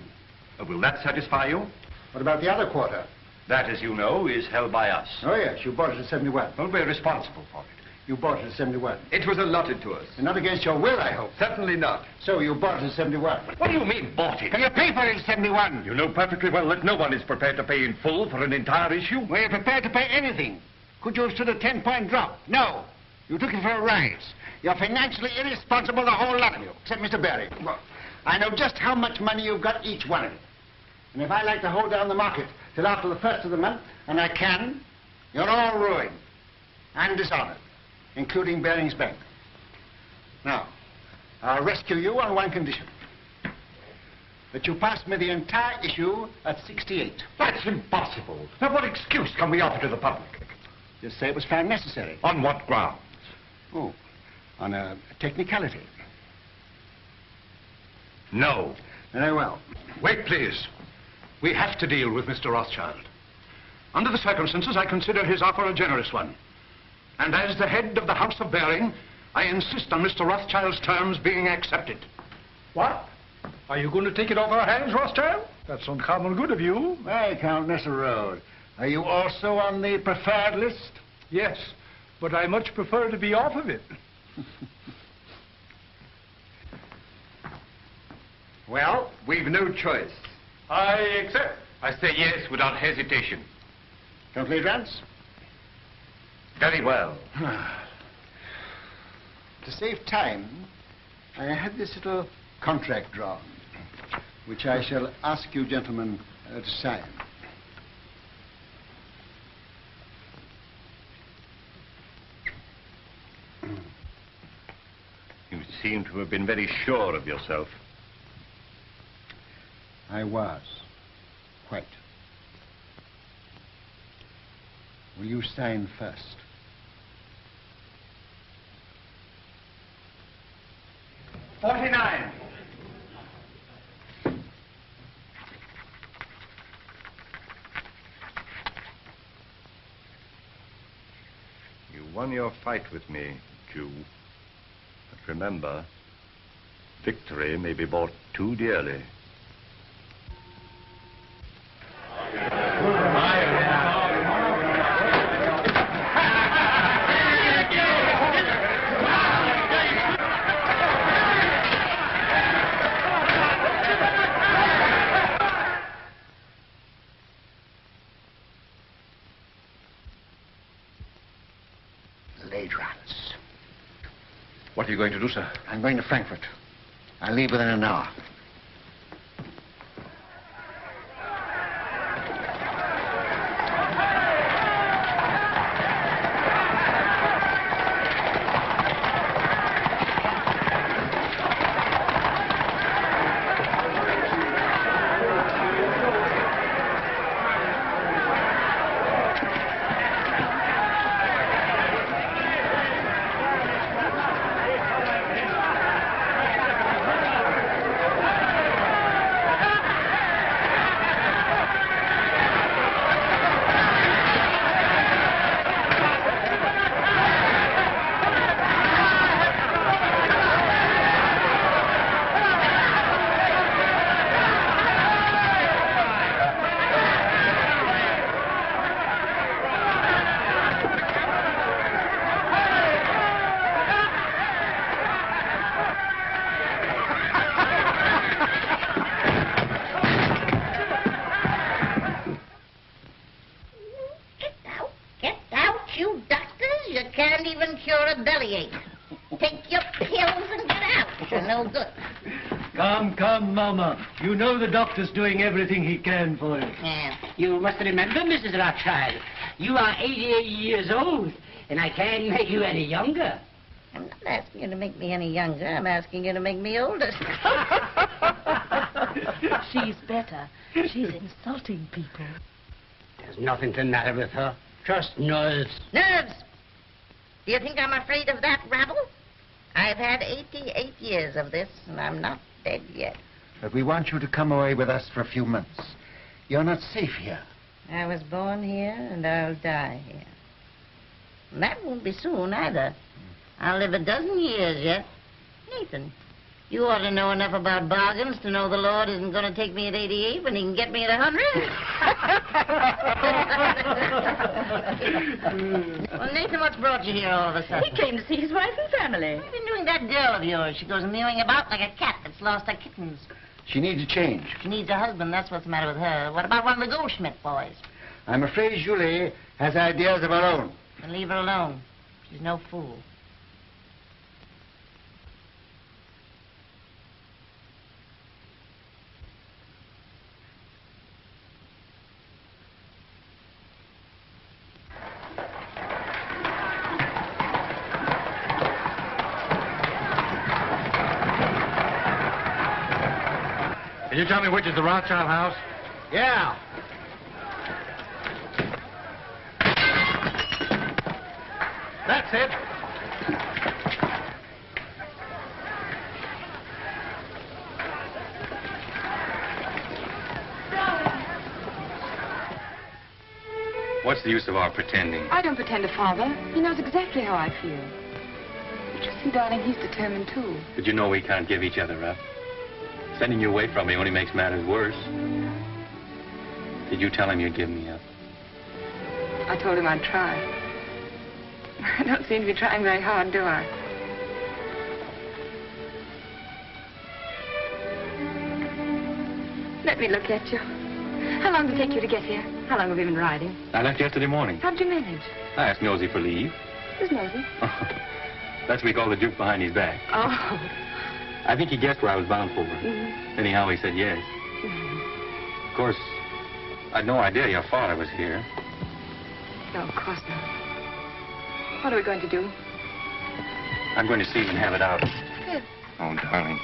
Will that satisfy you? What about the other quarter? That, as you know, is held by us. Oh, yes, you bought it at 71. Well, we're responsible for it. You bought it at 71. It was allotted to us. And not against your will, I hope. Certainly not. So you bought it at 71. What do you mean, bought it? Can you pay for it at 71? You know perfectly well that no one is prepared to pay in full for an entire issue. Were you prepared to pay anything? Could you have stood a 10-point drop? No. You took it for a rise. You're financially irresponsible, the whole lot of you, except Mr. Baring. Well, I know just how much money you've got, each one of you. And if I like to hold down the market till after the first of the month, and I can, you're all ruined and dishonored. including Baring's Bank. Now, I'll rescue you on one condition. That you pass me the entire issue at 68. That's impossible. Now, what excuse can we offer to the public? Just say it was found necessary. On what grounds? Oh, on a technicality. No. Very well. Wait, please. We have to deal with Mr. Rothschild. Under the circumstances, I consider his offer a generous one. And as the head of the House of Baring, I insist on Mr. Rothschild's terms being accepted. What? Are you going to take it off our hands, Rothschild? That's uncommon good of you. Hey, Count Nesselrode. Are you also on the preferred list? Yes, but I much prefer to be off of it. Well, we've no choice. I accept. I say yes without hesitation. Complete Rance? Very well. To save time, I had this little contract drawn, which I shall ask you gentlemen to sign. You seem to have been very sure of yourself. I was. Quite. Will you sign first? $49. You won your fight with me, Jew. But remember, victory may be bought too dearly. What are you going to do, sir? I'm going to Frankfurt. I'll leave within an hour. You know the doctor's doing everything he can for you. Yeah. You must remember, Mrs. Rothschild, you are 88 years old, and I can't make you any younger. I'm not asking you to make me any younger. I'm asking you to make me older. She's better. She's insulting people. There's nothing the matter with her. Just nerves. Nerves? Do you think I'm afraid of that rabble? I've had 88 years of this, and I'm not dead yet. But we want you to come away with us for a few months. You're not safe here. I was born here, and I'll die here. And that won't be soon, either. I'll live a dozen years yet. Nathan, you ought to know enough about bargains to know the Lord isn't going to take me at 88 when he can get me at 100. Well, Nathan, what's brought you here all of a sudden? He came to see his wife and family. What have you been doing that girl of yours? She goes mewing about like a cat that's lost her kittens. She needs a change. She needs a husband. That's what's the matter with her. What about one of the Goldschmidt boys? I'm afraid Julie has ideas of her own. Then leave her alone. She's no fool. Can you tell me which is the Rothschild house? Yeah. That's it. What's the use of our pretending? I don't pretend to Father. He knows exactly how I feel. But you see, darling, he's determined, too. But you know we can't give each other up. Sending you away from me only makes matters worse. Did you tell him you'd give me up? I told him I'd try. I don't seem to be trying very hard, do I? Let me look at you. How long did it take you to get here? How long have you been riding? I left yesterday morning. How'd you manage? I asked Nosy for leave. Who's Nosy? That's what we call the juke behind his back. Oh. I think he guessed where I was bound for. Anyhow, he said yes. Of course, I'd no idea your father was here. No, of course not. What are we going to do? I'm going to see him and have it out. Good. Oh, darling.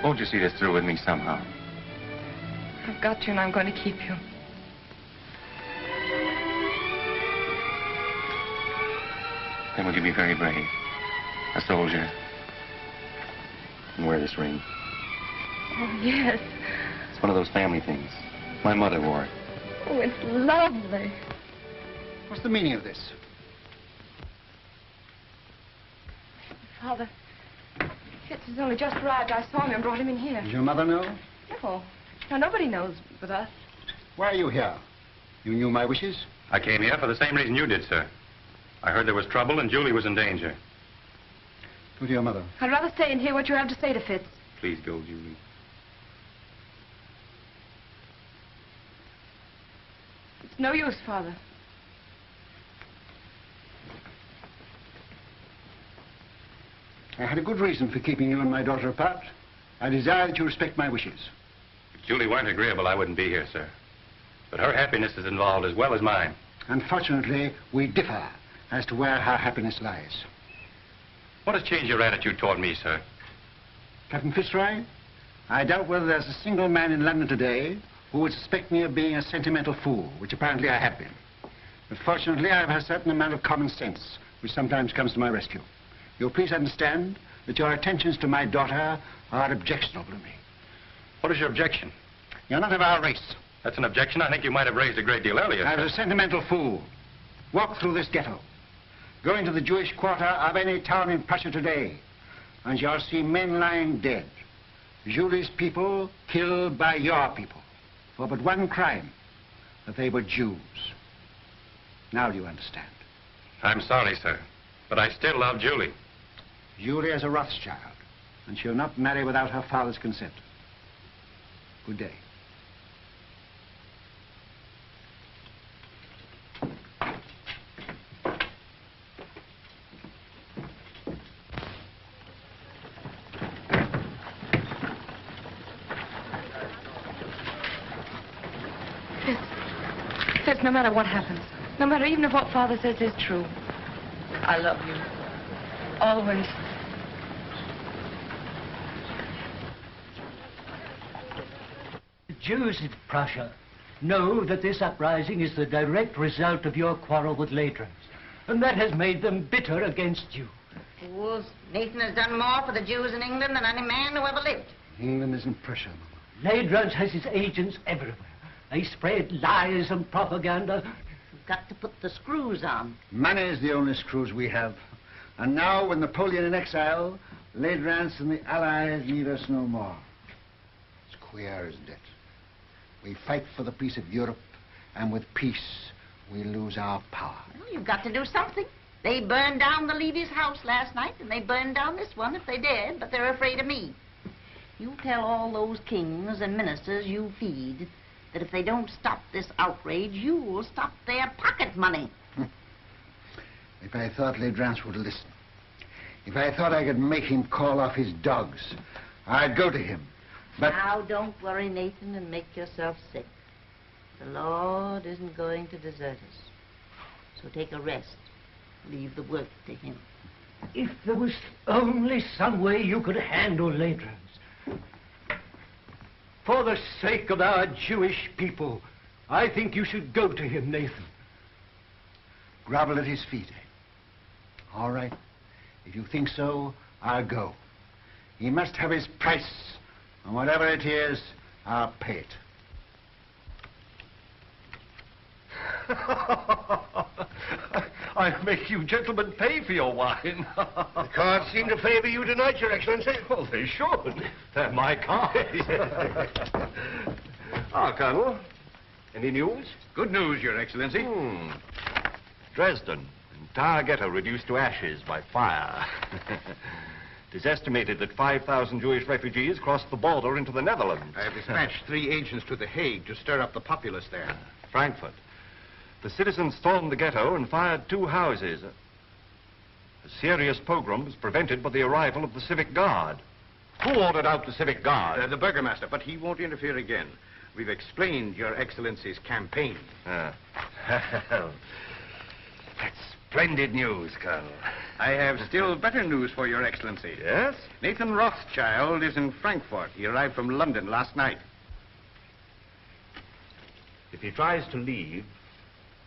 Won't you see this through with me somehow? I've got you and I'm going to keep you. Then will you be very brave? A soldier. And wear this ring. Oh, yes. It's one of those family things. My mother wore it. Oh, it's lovely. What's the meaning of this? Father, Fitz has only just arrived. I saw him and brought him in here. Does your mother know? No. No, nobody knows but us. Why are you here? You knew my wishes? I came here for the same reason you did, sir. I heard there was trouble and Julie was in danger. Go to your mother. I'd rather stay and hear what you have to say to Fitz. Please go, Julie. It's no use, Father. I had a good reason for keeping you and my daughter apart. I desire that you respect my wishes. If Julie weren't agreeable, I wouldn't be here, sir. But her happiness is involved as well as mine. Unfortunately, we differ as to where her happiness lies. What has changed your attitude toward me, sir? Captain Fitzroy, I doubt whether there's a single man in London today who would suspect me of being a sentimental fool, which apparently I have been. But fortunately, I have a certain amount of common sense, which sometimes comes to my rescue. You'll please understand that your attentions to my daughter are objectionable to me. What is your objection? You're not of our race. That's an objection I think you might have raised a great deal earlier. I was a sentimental fool. Walk through this ghetto. Go into the Jewish quarter of any town in Prussia today, and you'll see men lying dead. Julie's people killed by your people for but one crime, that they were Jews. Now do you understand? I'm sorry, sir, but I still love Julie. Julie is a Rothschild, and she'll not marry without her father's consent. Good day. Fitz, no matter what happens, no matter even if what Father says is true, I love you. Always. The Jews in Prussia know that this uprising is the direct result of your quarrel with Ladrans, and that has made them bitter against you. Fools. Nathan has done more for the Jews in England than any man who ever lived. England isn't Prussia, Mama. Ladrans has his agents everywhere. They spread lies and propaganda. You've got to put the screws on. Money is the only screws we have. And now, with Napoleon in exile, Ladrans and the Allies need us no more. It's queer, isn't it? We fight for the peace of Europe, and with peace, we lose our power. Well, you've got to do something. They burned down the Levy's house last night, and they burned down this one if they dared, but they're afraid of me. You tell all those kings and ministers you feed that if they don't stop this outrage, you will stop their pocket money. If I thought Ladrans would listen, if I thought I could make him call off his dogs, I'd go to him. But now, don't worry, Nathan, and make yourself sick. The Lord isn't going to desert us. So take a rest. Leave the work to him. If there was only some way you could handle Ladrans. For the sake of our Jewish people, I think you should go to him, Nathan. Grovel at his feet, eh? All right. If you think so, I'll go. He must have his price, and whatever it is, I'll pay it. I'll make you gentlemen pay for your wine. The cards seem to favor you tonight, Your Excellency. Well, they should. They're my cards. Ah, Colonel. Any news? Good news, Your Excellency. Dresden, entire ghetto reduced to ashes by fire. It is estimated that 5,000 Jewish refugees crossed the border into the Netherlands. I have dispatched 3 agents to The Hague to stir up the populace there. Frankfurt. The citizens stormed the ghetto and fired 2 houses. A serious pogrom was prevented by the arrival of the Civic Guard. Who ordered out the Civic Guard? The Burgomaster, but he won't interfere again. We've explained Your Excellency's campaign. That's splendid news, Colonel. I have still better news for Your Excellency. Yes? Nathan Rothschild is in Frankfurt. He arrived from London last night. If he tries to leave,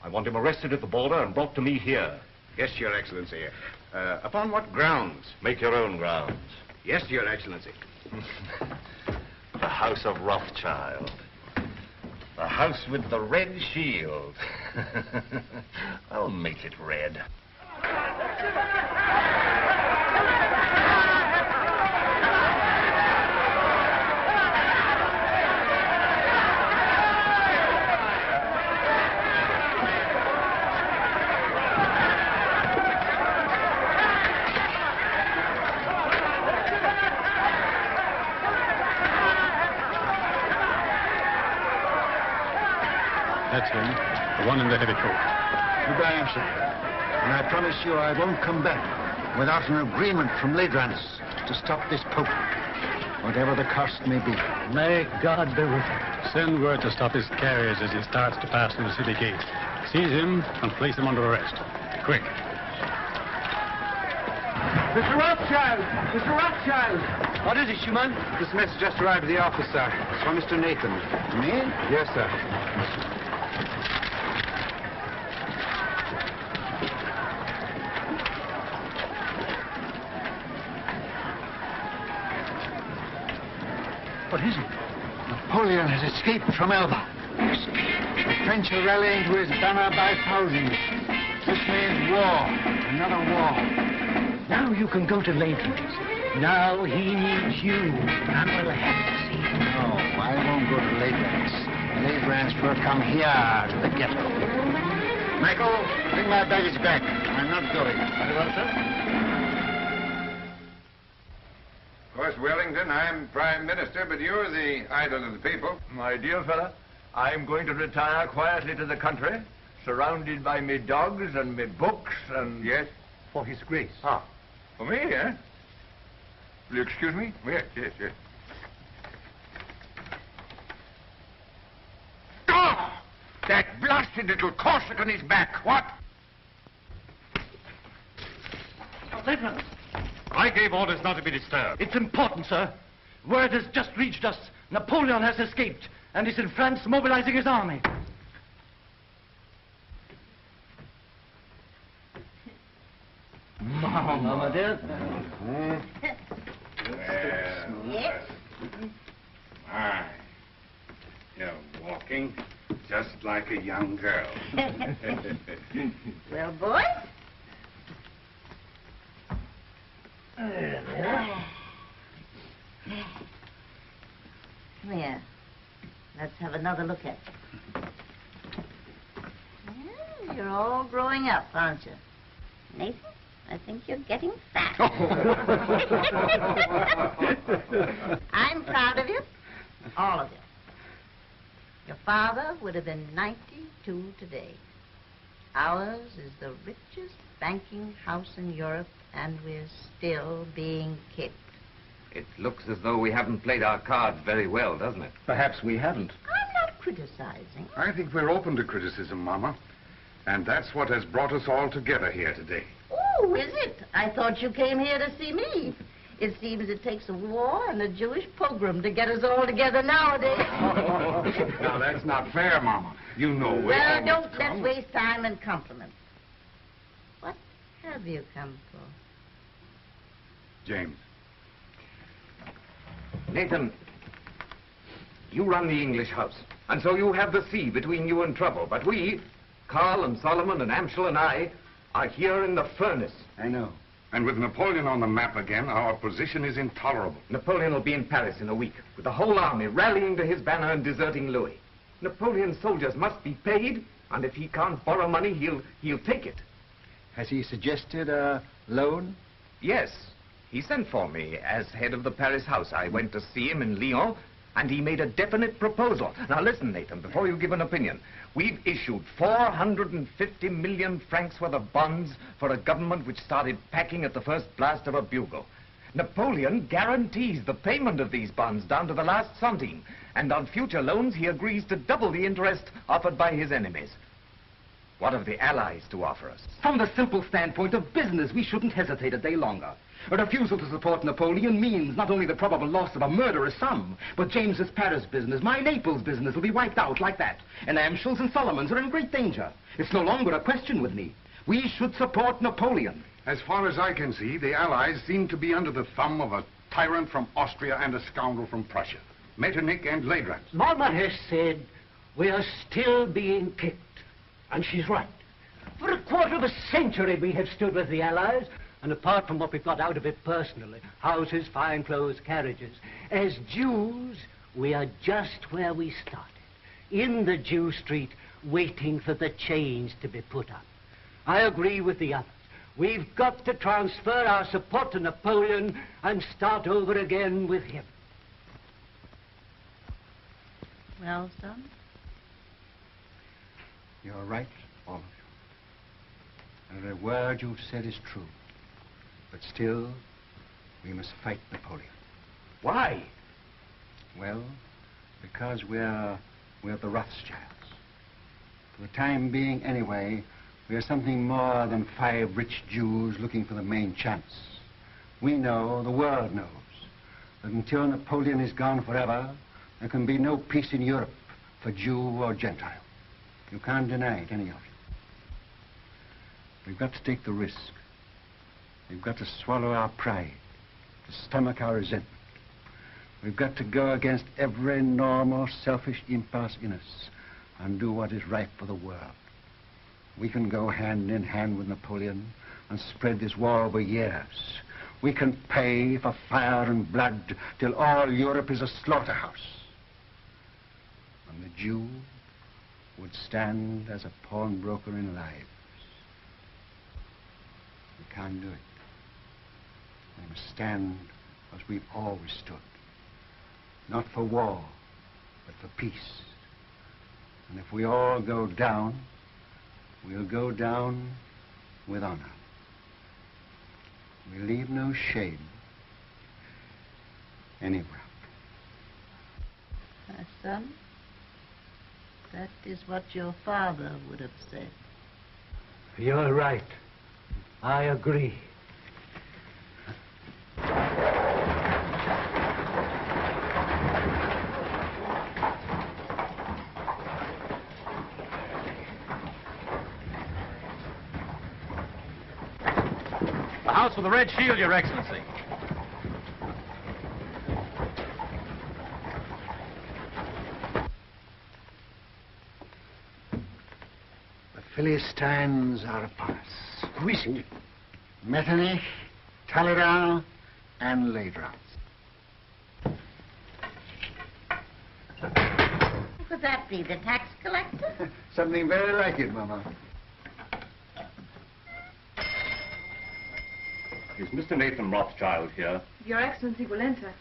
I want him arrested at the border and brought to me here. Yes, Your Excellency. Upon what grounds? Make your own grounds. Yes, Your Excellency. The House of Rothschild. The house with the red shield. I'll make it red. That's him, the one in the heavy coat. Goodbye, sir. And I promise you I won't come back without an agreement from Ladrans to stop this Pope, whatever the cost may be. May God be with him. Send word to stop his carriage as he starts to pass through the city gate. Seize him and place him under arrest. Quick. Mr. Rothschild! Mr. Rothschild! What is it, Schumann? This message just arrived at the office, sir. It's from Mr. Nathan. Me? Yes, sir. What is it? Napoleon has escaped from Elba. The French are rallying to his banner by thousands. This means war. Another war. Now you can go to Lanfield. Now he needs you, and we'll have to see him. No, I won't go to Ladrans. Ladrans will come here to the ghetto. Michael, bring my baggage back. I'm not going. Very well, sir. Of course, Wellington, I'm Prime Minister, but you're the idol of the people. My dear fella, I'm going to retire quietly to the country, surrounded by me dogs and me books and... Yes? For his grace. Ah, for me, eh? Will you excuse me? Yes, yes, yes. Oh! That blasted little Corsican is back. What? Lieutenant! I gave orders not to be disturbed. It's important, sir. Word has just reached us. Napoleon has escaped and is in France mobilizing his army. Mama, dear. Yes? My, you're walking just like a young girl. Well, boys? Come here. Let's have another look at you. Well, you're all growing up, aren't you? Nathan, I think you're getting fat. I'm proud of you. All of you. Your father would have been 92 today. Ours is the richest banking house in Europe, and we're still being kicked. It looks as though we haven't played our cards very well, doesn't it? Perhaps we haven't. I'm not criticizing. I think we're open to criticism, Mama. And that's what has brought us all together here today. Oh, is it? I thought you came here to see me. It seems it takes a war and a Jewish pogrom to get us all together nowadays. Now, that's not fair, Mama. You know we Well, always don't come. let's waste time in compliments. What have you come for? James. Nathan, you run the English house, and so you have the sea between you and trouble. But we, Carl and Solomon and Amschel and I, are here in the furnace. I know. And with Napoleon on the map again, our position is intolerable. Napoleon will be in Paris in a week, with the whole army rallying to his banner and deserting Louis. Napoleon's soldiers must be paid, and if he can't borrow money, he'll take it. Has he suggested a loan? Yes. He sent for me as head of the Paris house. I went to see him in Lyon, and he made a definite proposal. Now listen, Nathan, before you give an opinion. We've issued 450 million francs worth of bonds for a government which started packing at the first blast of a bugle. Napoleon guarantees the payment of these bonds down to the last centime, and on future loans he agrees to double the interest offered by his enemies. What have the Allies to offer us? From the simple standpoint of business, we shouldn't hesitate a day longer. A refusal to support Napoleon means not only the probable loss of a murderous sum, but James's Paris business, my Naples business, will be wiped out like that. And Amschel's and Solomon's are in great danger. It's no longer a question with me. We should support Napoleon. As far as I can see, the Allies seem to be under the thumb of a tyrant from Austria and a scoundrel from Prussia. Metternich and Leidrans. Mama has said we are still being picked. And she's right. For a quarter of a century we have stood with the Allies. And apart from what we've got out of it personally, houses, fine clothes, carriages, as Jews, we are just where we started. In the Jew street, waiting for the change to be put up. I agree with the others. We've got to transfer our support to Napoleon and start over again with him. Well, son? You're right, all of you. And every word you've said is true. But still, we must fight Napoleon. Why? Well, because we're the Rothschilds. For the time being, anyway, we're something more than 5 rich Jews looking for the main chance. We know, the world knows, that until Napoleon is gone forever, there can be no peace in Europe for Jew or Gentile. You can't deny it, any of you. We've got to take the risk. We've got to swallow our pride, to stomach our resentment. We've got to go against every normal, selfish impulse in us and do what is right for the world. We can go hand in hand with Napoleon and spread this war over years. We can pay for fire and blood till all Europe is a slaughterhouse. And the Jew would stand as a pawnbroker in lives. We can't do it. We must stand as we've always stood. Not for war, but for peace. And if we all go down, we'll go down with honor. We leave no shame anywhere. My son, that is what your father would have said. You're right. I agree. The house with the red shield, Your Excellency. The Philistines are upon us. Who is he? Metternich, Talleyrand, and Leidrans. Who could that be, the tax collector? Something very like it, Mama. Is Mr. Nathan Rothschild here? Your Excellency will enter.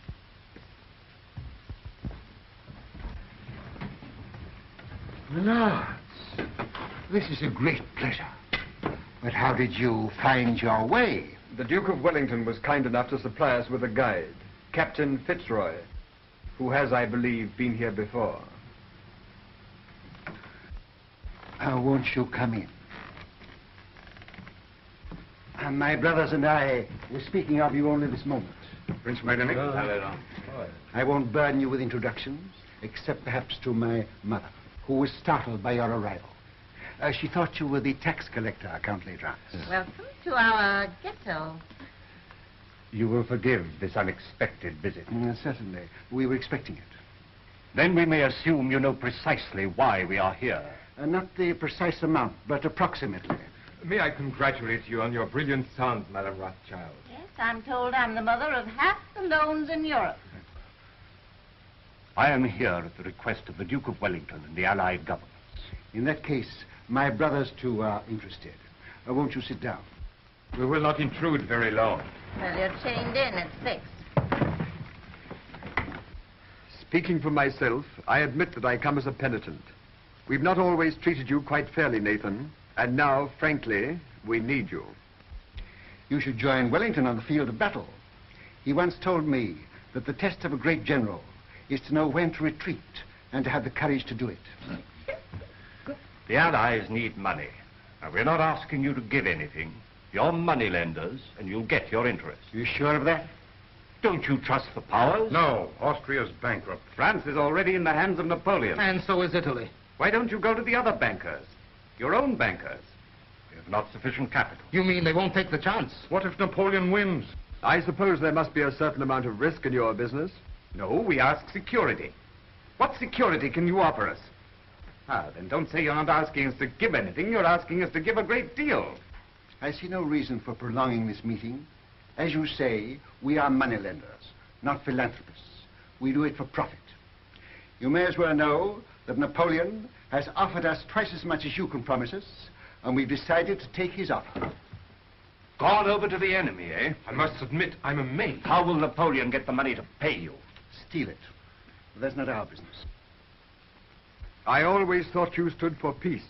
Lords, this is a great pleasure. But how did you find your way? The Duke of Wellington was kind enough to supply us with a guide, Captain Fitzroy, who has, I believe, been here before. Won't you come in? My brothers and I were speaking of you only this moment. Prince Metternich. I won't burden you with introductions, except perhaps to my mother, who was startled by your arrival. She thought you were the tax collector, Count Ledrans. Welcome to our ghetto. You will forgive this unexpected visit. Certainly. We were expecting it. Then we may assume you know precisely why we are here. Not the precise amount, but approximately. May I congratulate you on your brilliant son, Madame Rothschild. Yes, I'm told I'm the mother of half the loans in Europe. I am here at the request of the Duke of Wellington and the Allied governments. In that case, my brothers, too, are interested. Won't you sit down? We will not intrude very long. Well, you're chained in. It's fixed. Speaking for myself, I admit that I come as a penitent. We've not always treated you quite fairly, Nathan. And now, frankly, we need you. You should join Wellington on the field of battle. He once told me that the test of a great general is to know when to retreat and to have the courage to do it. The Allies need money. Now, we're not asking you to give anything. You're money lenders, and you'll get your interest. You sure of that? Don't you trust the powers? No, Austria's bankrupt. France is already in the hands of Napoleon. And so is Italy. Why don't you go to the other bankers? Your own bankers. We have not sufficient capital. You mean they won't take the chance? What if Napoleon wins? I suppose there must be a certain amount of risk in your business. No, we ask security. What security can you offer us? Then don't say you're not asking us to give anything. You're asking us to give a great deal. I see no reason for prolonging this meeting. As you say, we are moneylenders, not philanthropists. We do it for profit. You may as well know that Napoleon has offered us twice as much as you can promise us, and we've decided to take his offer. Gone over to the enemy, eh? I must admit, I'm amazed. How will Napoleon get the money to pay you? Steal it. But that's not our business. I always thought you stood for peace.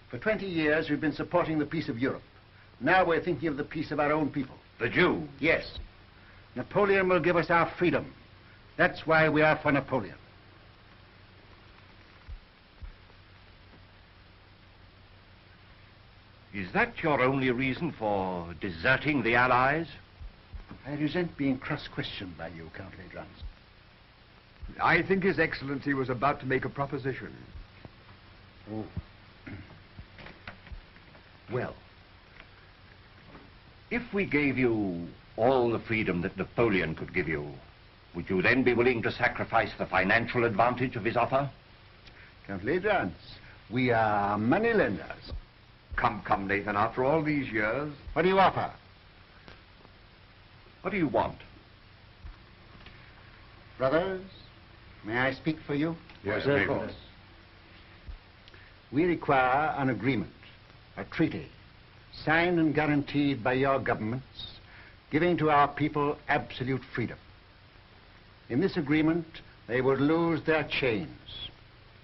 For 20 years, we've been supporting the peace of Europe. Now we're thinking of the peace of our own people. The Jew? Yes. Napoleon will give us our freedom. That's why we are for Napoleon. Is that your only reason for deserting the Allies? I resent being cross-questioned by you, Count Ledrans. I think His Excellency was about to make a proposition. Oh. Well, if we gave you all the freedom that Napoleon could give you, would you then be willing to sacrifice the financial advantage of his offer? Count Ledrans, we are moneylenders. Come, Nathan, after all these years... What do you offer? What do you want? Brothers, may I speak for you? Yes, of course. We require an agreement, a treaty, signed and guaranteed by your governments, giving to our people absolute freedom. In this agreement, they would lose their chains.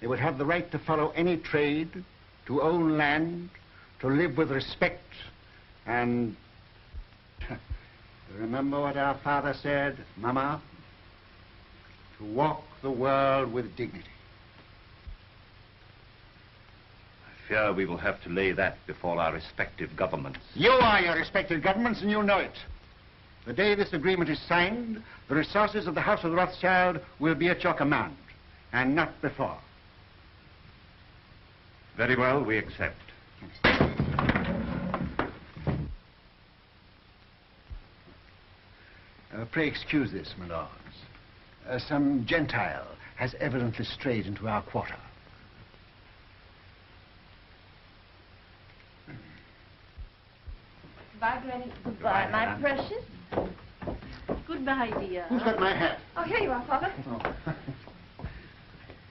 They would have the right to follow any trade, to own land, to live with respect, and... Remember what our father said, Mama? To walk the world with dignity. I fear we will have to lay that before our respective governments. You are your respective governments, and you know it. The day this agreement is signed, the resources of the House of Rothschild will be at your command, and not before. Very well, we accept. Pray excuse this, my lords. Some Gentile has evidently strayed into our quarter. Goodbye, Granny. Goodbye, my precious. Goodbye, dear. Who's got my hat? Oh, here you are, Father. Oh.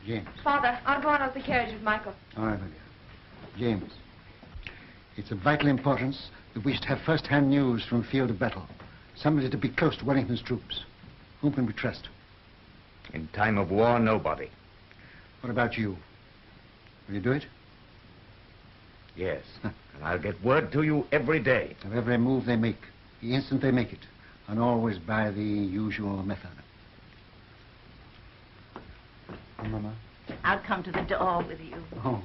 James. Father, I'll go out of the carriage with Michael. All right, my dear. James, it's of vital importance that we should have first-hand news from the field of battle. Somebody to be close to Wellington's troops. Whom can we trust? In time of war, nobody. What about you? Will you do it? Yes. And I'll get word to you every day. Of every move they make, the instant they make it, and always by the usual method. Oh, Mama? I'll come to the door with you. Oh.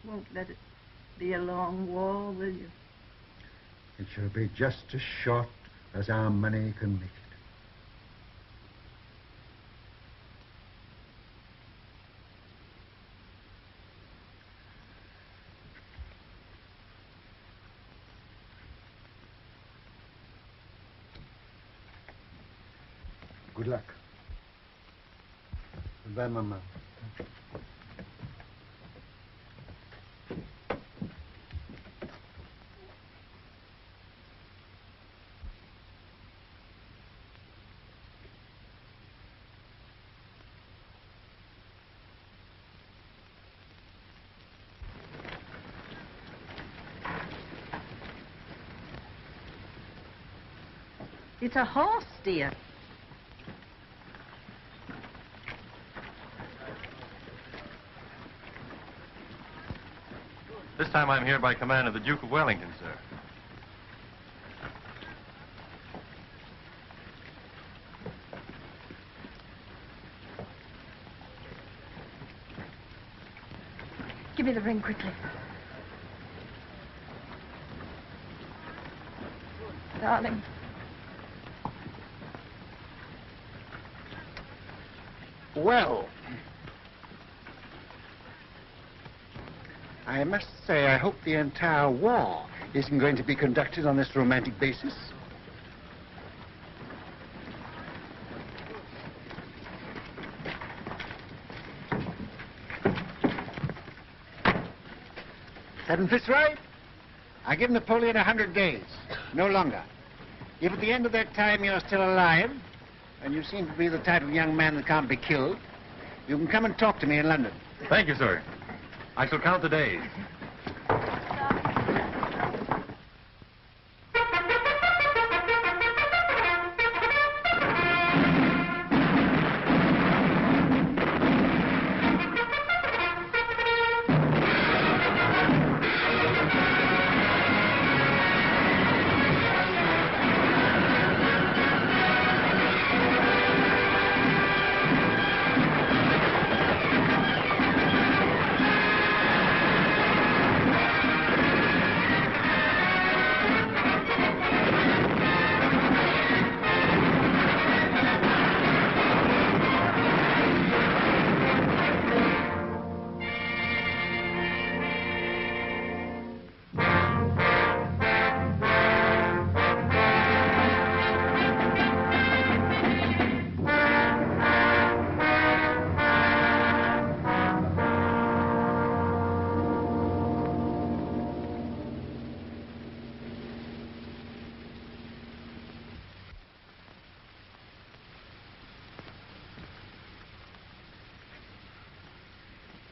won't let it be a long war, will you? It shall be just as short as our money can make it. Good luck. Goodbye, Mama. It's a horse, dear. This time I'm here by command of the Duke of Wellington, sir. Give me the ring quickly. Darling. Well, I must say I hope the entire war isn't going to be conducted on this romantic basis. Seven Fitzroy, I give Napoleon 100 days, no longer. If at the end of that time you're still alive, and you seem to be the type of young man that can't be killed, you can come and talk to me in London. Thank you, sir. I shall count the days.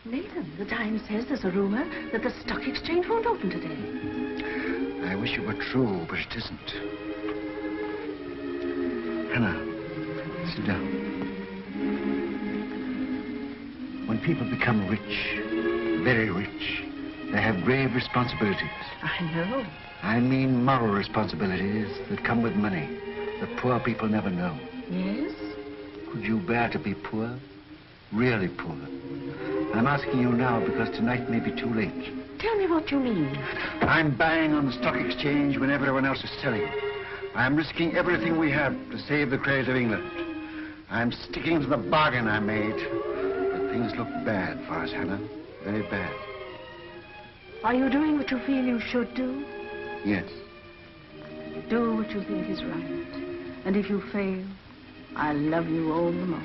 Nathan, the Times says there's a rumor that the stock exchange won't open today. I wish it were true, but it isn't. Hannah, sit down. When people become rich, very rich, they have grave responsibilities. I know. I mean moral responsibilities that come with money, that poor people never know. Yes? Could you bear to be poor? Really poor? I'm asking you now because tonight may be too late. Tell me what you mean. I'm buying on the stock exchange when everyone else is selling. I'm risking everything we have to save the credit of England. I'm sticking to the bargain I made. But things look bad for us, Hannah. Very bad. Are you doing what you feel you should do? Yes. Do what you think is right. And if you fail, I'll love you all the more.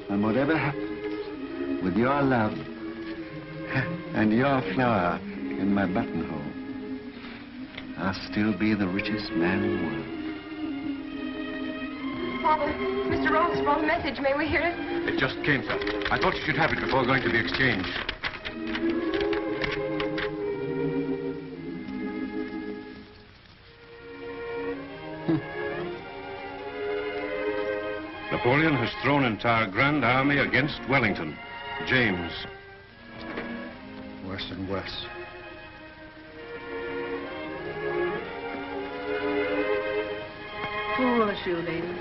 And whatever happens, with your love and your flower in my buttonhole, I'll still be the richest man in the world. Father, Mr. Roth's wrong message. May we hear it? It just came, sir. I thought you should have it before going to the exchange. Napoleon has thrown entire Grand Army against Wellington. James. Worse and worse. Foolish you, lady.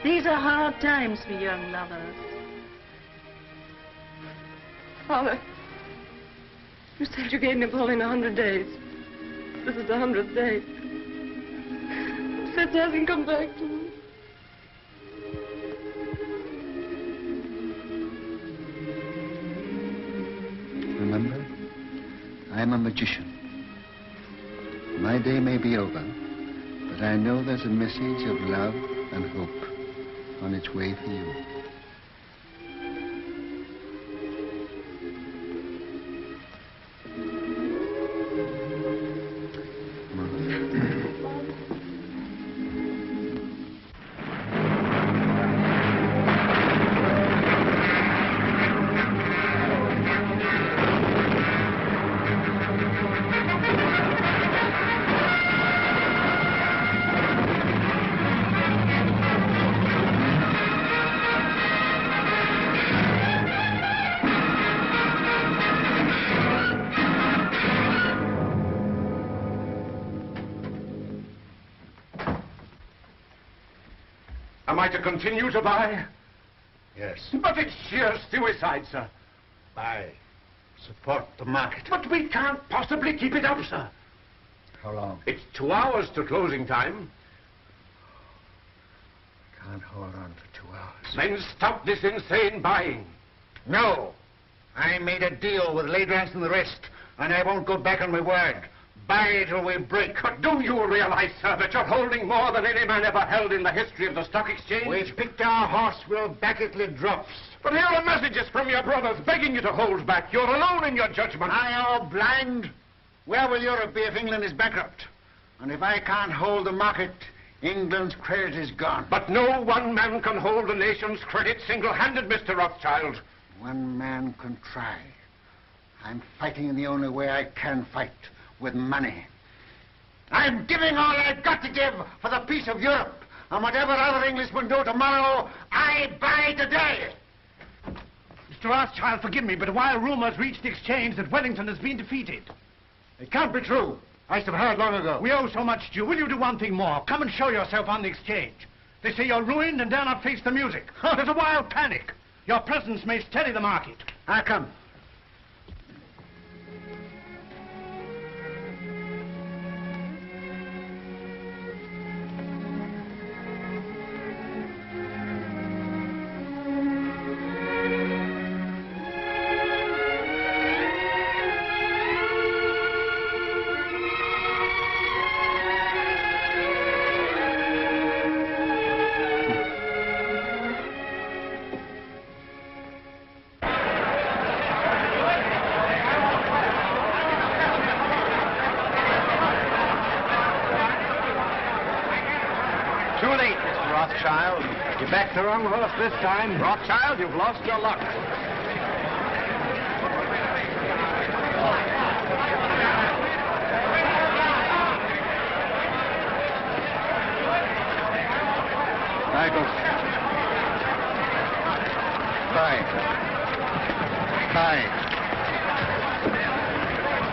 These are hard times for young lovers. Father, you said you gave Napoleon 100 days. This is the 100th day. Fitz hasn't come back to me. Remember, I'm a magician. My day may be over, but I know there's a message of love and hope on its way for you. Am I to continue to buy? Yes. But it's sheer suicide, sir. Buy. Support the market. But we can't possibly keep it up, sir. How long? It's 2 hours to closing time. Can't hold on for 2 hours. Then stop this insane buying. No. I made a deal with Ladras and the rest, and I won't go back on my word. Buy till we break. But do you realize, sir, that you're holding more than any man ever held in the history of the stock exchange? We've picked our horse. We'll back it till it drops. But here are messages from your brothers begging you to hold back. You're alone in your judgment. I am blind. Where will Europe be if England is bankrupt? And if I can't hold the market, England's credit is gone. But no one man can hold a nation's credit single-handed, Mr. Rothschild. One man can try. I'm fighting in the only way I can fight, with money. I'm giving all I've got to give for the peace of Europe. And whatever other Englishmen do tomorrow, I buy today. Mr. Rothschild, forgive me, but while rumors reach the exchange that Wellington has been defeated. It can't be true. I should have heard long ago. We owe so much to you. Will you do one thing more? Come and show yourself on the exchange. They say you're ruined and dare not face the music. There's a wild panic. Your presence may steady the market. I'll come. The wrong horse this time. Rothschild, you've lost your luck. Michael. Buy.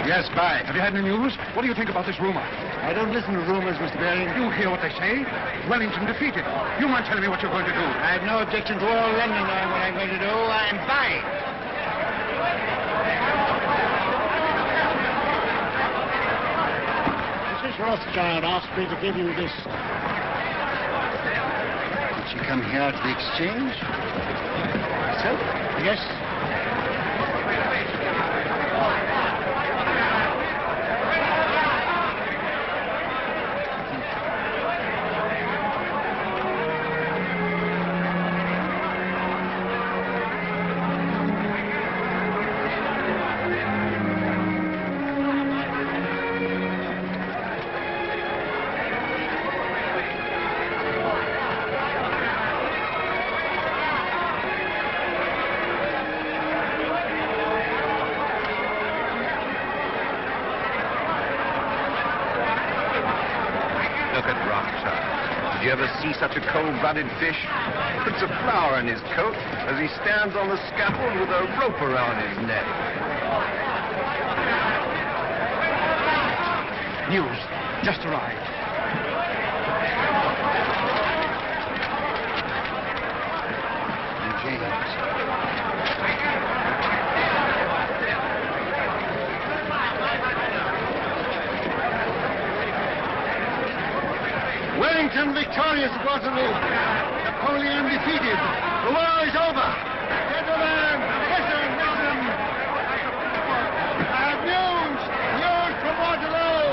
Yes, buy. Have you had any news? What do you think about this rumor? I don't listen to rumors, Mr. Baring. You hear what they say? Wellington defeated. You mind telling me what you're going to do? I have no objection to all London knowing what I'm going to do. I'm buying. Mrs. Rothschild asked me to give you this. Did she come here to the exchange? So? Yes. Did you ever see such a cold-blooded fish? Puts a flower in his coat as he stands on the scaffold with a rope around his neck. News. Just arrived. And James. Britain victorious at Waterloo. Napoleon defeated. The war is over. Gentlemen, listen, listen. I have news. News from Waterloo.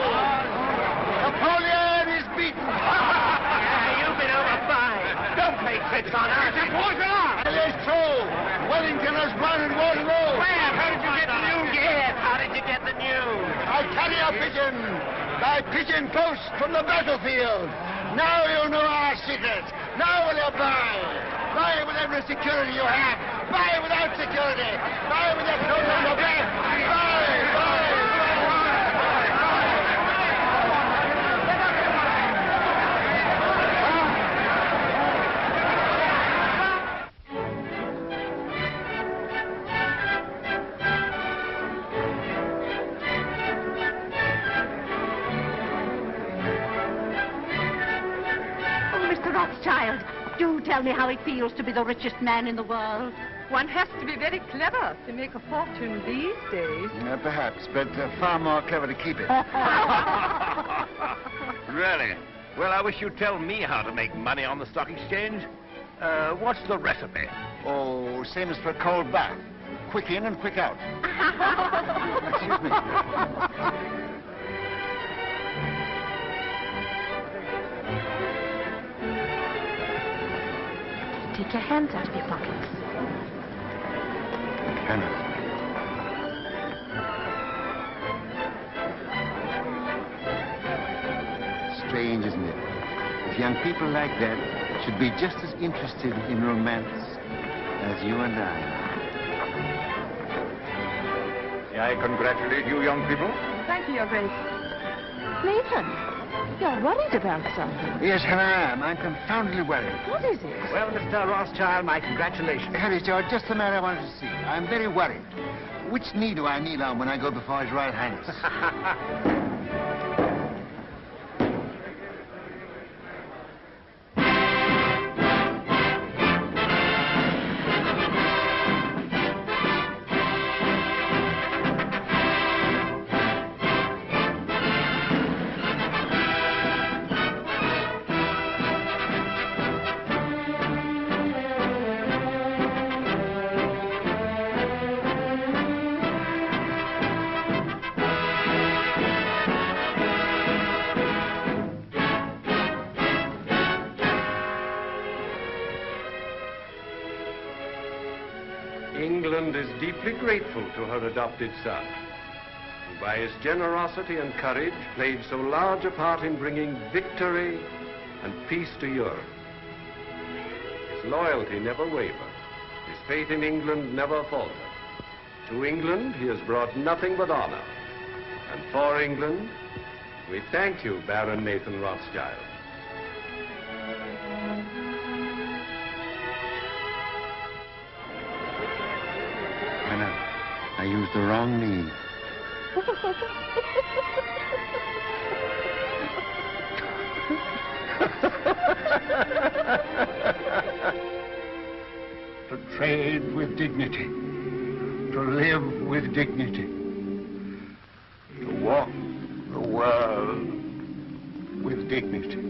Napoleon is beaten. You've been overfine. Don't play tricks on us. It's important. It is true. Wellington has won at Waterloo. Where? How did you get the news? Yes, how did you get the news? I carry a pigeon. By pigeon post from the battlefield. Now you know our secret. Now will you buy? Buy with every security you have. Buy without security. Buy with your clothes on your back. Buy. Rothschild, do tell me how it feels to be the richest man in the world. One has to be very clever to make a fortune these days. Perhaps, but far more clever to keep it. Really? Well, I wish you'd tell me how to make money on the stock exchange. What's the recipe? Oh, same as for a cold bath. Quick in and quick out. Excuse me. Take your hands out of your pockets. Cannot. Strange, isn't it? If young people like that should be just as interested in romance as you and I. May I congratulate you, young people? Thank you, Your Grace. Nathan, you're worried about something. Yes, I am. I'm confoundedly worried. What is it? Well, Mr. Rothschild, my congratulations. Harry, George, just the man I wanted to see. I'm very worried. Which knee do I kneel on when I go before His Royal Highness? England is deeply grateful to her adopted son, who by his generosity and courage played so large a part in bringing victory and peace to Europe. His loyalty never wavered. His faith in England never faltered. To England he has brought nothing but honor. And for England, we thank you, Baron Nathan Rothschild. I used the wrong knee. To trade with dignity, to live with dignity, to walk the world with dignity.